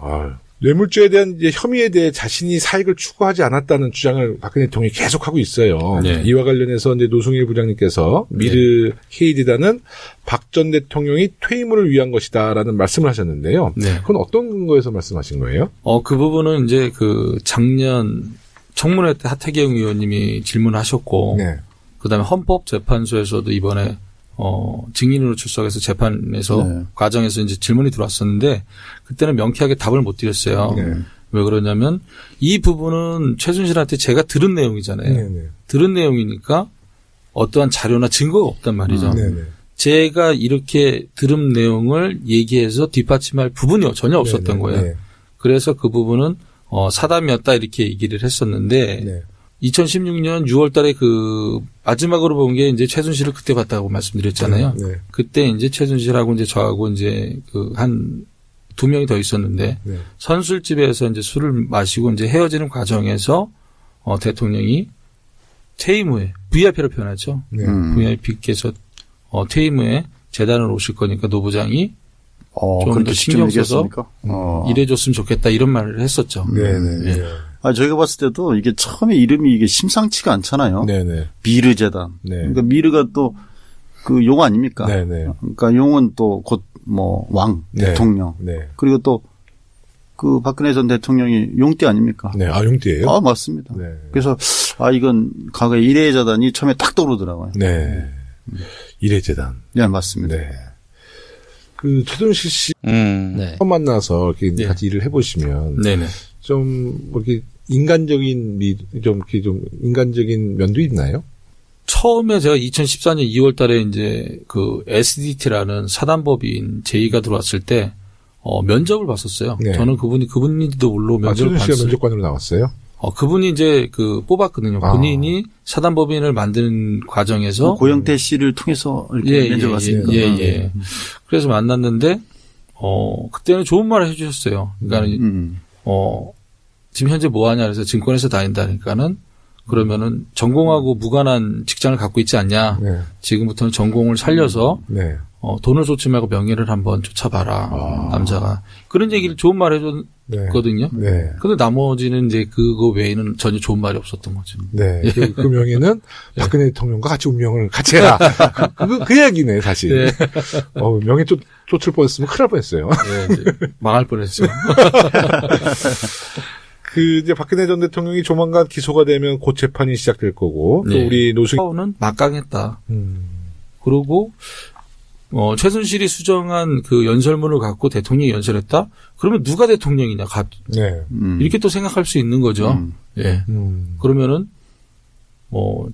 아유. 뇌물죄에 대한 이제 혐의에 대해 자신이 사익을 추구하지 않았다는 주장을 박근혜 대통령이 계속하고 있어요. 네. 이와 관련해서 이제 노승일 부장님께서 미르 KD단은 박 전 대통령이 퇴임을 위한 것이다라는 말씀을 하셨는데요. 네. 그건 어떤 근거에서 말씀하신 거예요? 그 부분은 이제 그 작년 청문회 때 하태경 의원님이 질문하셨고, 네. 그다음에 헌법재판소에서도 이번에 증인으로 출석해서 재판에서 네. 과정에서 이제 질문이 들어왔었는데 그때는 명쾌하게 답을 못 드렸어요. 네. 왜 그러냐면 이 부분은 최순실한테 제가 들은 내용이잖아요. 네네. 들은 내용이니까 어떠한 자료나 증거가 없단 말이죠. 네네. 제가 이렇게 들은 내용을 얘기해서 뒷받침할 부분이 전혀 없었던 네네. 거예요. 네. 그래서 그 부분은 사담이었다 이렇게 얘기를 했었는데 네. 2016년 6월 달에 그 마지막으로 본 게 이제 최순실을 그때 봤다고 말씀드렸잖아요. 네. 그때 이제 최순실하고 이제 저하고 이제 그 한 두 명이 더 있었는데 네. 선술집에서 이제 술을 마시고 이제 헤어지는 과정에서 대통령이 퇴임 후에 VIP로 표현하죠. 네. VIP께서 퇴임 후에 재단으로 오실 거니까 노부장이 좀 더 그렇게 신경 직접 써서 얘기했습니까? 일해줬으면 좋겠다 이런 말을 했었죠. 네네. 예. 저희가 봤을 때도 이게 처음에 이름이 이게 심상치가 않잖아요. 네네. 미르 재단. 네. 그러니까 미르가 또 그 용 아닙니까? 네네. 그러니까 용은 또 곧 뭐 왕, 네. 대통령. 네. 그리고 또 그 박근혜 전 대통령이 용띠 아닙니까? 네. 용띠예요? 맞습니다. 네. 그래서 이건 과거에 이래재단이 처음에 딱 떠오르더라고요. 네. 이래재단. 네, 맞습니다. 네. 그 최순실 씨 네. 처음 만나서 이렇게 네. 같이 일을 해보시면 네네. 좀 뭐 이렇게 인간적인 좀 인간적인 면도 있나요? 처음에 제가 2014년 2월 달에 이제 그 SDT라는 사단법인 제의가 들어왔을 때 면접을 봤었어요. 네. 저는 그분인지도 모르고 면접을 최순실 씨가 봤어요. 면접관으로 나왔어요? 그분이 이제 그 뽑았거든요. 아. 본인이 사단법인을 만드는 과정에서 고영태 씨를 통해서 이렇게 면접 왔습니다. 예. 그래서 만났는데 그때는 좋은 말을 해주셨어요. 그러니까 지금 현재 뭐 하냐 그래서 증권회사 다닌다니까는 그러면은 전공하고 무관한 직장을 갖고 있지 않냐. 네. 지금부터는 전공을 살려서 네. 돈을 쫓지 말고 명예를 한번 쫓아봐라. 남자가. 그런 얘기를 좋은 말 해줬거든요. 네. 근데 나머지는 이제 그거 외에는 전혀 좋은 말이 없었던 거죠. 네. 그 명예는 박근혜 대통령과 같이 운명을 같이 해라. 그 얘기네, 사실. 네. 명예 쫓을 뻔했으면 큰일 날 뻔했어요. 네, 이제 망할 뻔했죠. 이제 박근혜 전 대통령이 조만간 기소가 되면 곧 재판이 시작될 거고, 또 네. 우리 노승, 는 막강했다. 그리고, 최순실이 수정한 그 연설문을 갖고 대통령이 연설했다? 그러면 누가 대통령이냐, 네. 이렇게 또 생각할 수 있는 거죠. 예. 그러면은,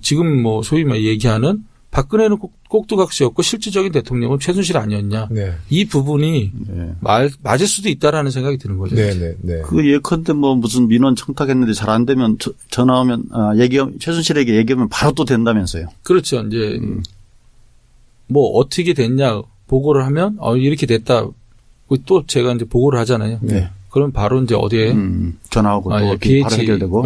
지금 소위 얘기하는 박근혜는 꼭두각시였고 실질적인 대통령은 최순실 아니었냐. 네. 이 부분이 네. 맞을 수도 있다라는 생각이 드는 거죠. 네. 그 예컨대 무슨 민원 청탁했는데 잘 안 되면 전화 오면 최순실에게 얘기하면 바로 또 된다면서요. 그렇죠. 이제 어떻게 됐냐 보고를 하면 이렇게 됐다. 또 제가 이제 보고를 하잖아요. 네. 그럼 바로 이제 어디에 전화하고 또 BH 바로 해결되고.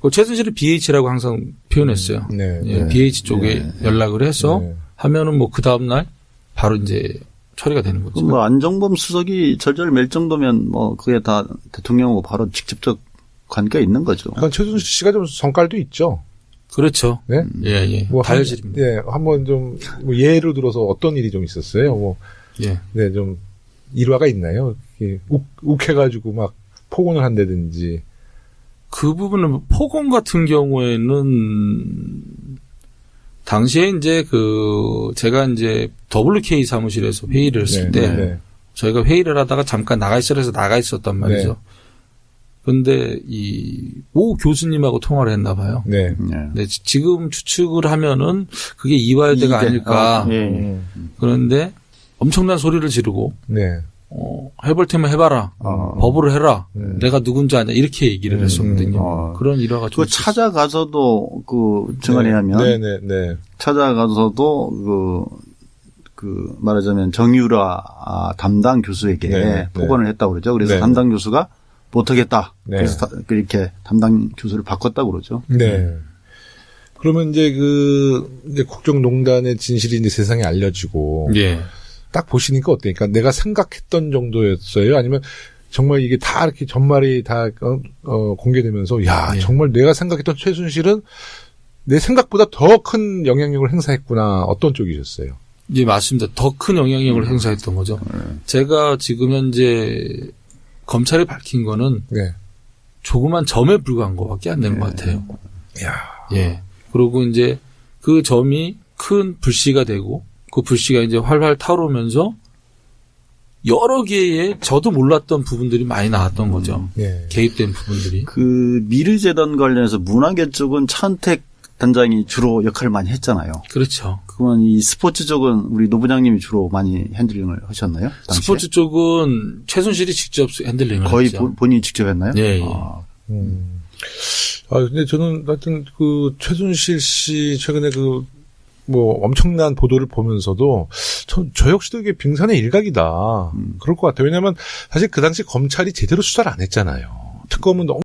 그 최순실은 BH라고 항상 표현했어요. 네. 예, BH 쪽에 연락을 해서 하면은 그 다음 날 바로 이제 처리가 되는 거죠. 그럼 안정범 수석이 절절멜 정도면 그게 다 대통령하고 바로 직접적 관계가 있는 거죠. 그러니까 최순실 씨가 좀 성깔도 있죠. 그렇죠. 네. 예. 다혈질입니다. 한번 좀 예로 들어서 어떤 일이 좀 있었어요. 예. 네, 좀 일화가 있나요? 욱해가지고 막 폭언을 한다든지. 그 부분은 폭언 같은 경우에는 당시에 이제 제가 이제 WK 사무실에서 회의를 했을 때 저희가 회의를 하다가 잠깐 나가 있으라 해서 나가 있었단 말이죠. 네. 근데 모 교수님하고 통화를 했나 봐요. 네. 네, 지금 추측을 하면은 그게 이화여대가 아닐까. 그런데 엄청난 소리를 지르고 네. 해볼 테면 해봐라. 법으로 해라. 내가 누군지 아냐. 이렇게 얘기를 했었거든요. 그런 일화가 좀. 그 찾아가서도 증언에 하면. 네. 찾아가서도 말하자면 정유라 담당 교수에게 폭언을 했다고 그러죠. 그래서 담당 교수가 못하겠다. 그래서 이렇게 담당 교수를 바꿨다고 그러죠. 네. 그러면 이제 이제 국정농단의 진실이 이제 세상에 알려지고. 예. 딱 보시니까 어때니까 내가 생각했던 정도였어요? 아니면 정말 이게 다 이렇게 전말이 다 공개되면서 야 정말 내가 생각했던 최순실은 내 생각보다 더 큰 영향력을 행사했구나. 어떤 쪽이셨어요? 예, 맞습니다. 더 큰 영향력을 행사했던 거죠. 제가 지금 현재 검찰이 밝힌 거는 조그만 점에 불과한 것밖에 안 된 것 같아요. 예. 그리고 이제 그 점이 큰 불씨가 되고 그 불씨가 이제 활활 타오르면서 여러 개의 저도 몰랐던 부분들이 많이 나왔던 거죠. 개입된 부분들이. 미르재단 관련해서 문화계 쪽은 차은택 단장이 주로 역할을 많이 했잖아요. 그렇죠. 그건 이 스포츠 쪽은 우리 노 부장님이 주로 많이 핸들링을 하셨나요? 당시에? 스포츠 쪽은 최순실이 직접 핸들링을 거의 했죠. 본인이 직접 했나요? 예. 근데 저는 하여튼 최순실 씨 최근에 엄청난 보도를 보면서도 저 역시도 이게 빙산의 일각이다. 그럴 것 같아요. 왜냐하면 사실 그 당시 검찰이 제대로 수사를 안 했잖아요. 특검은 너무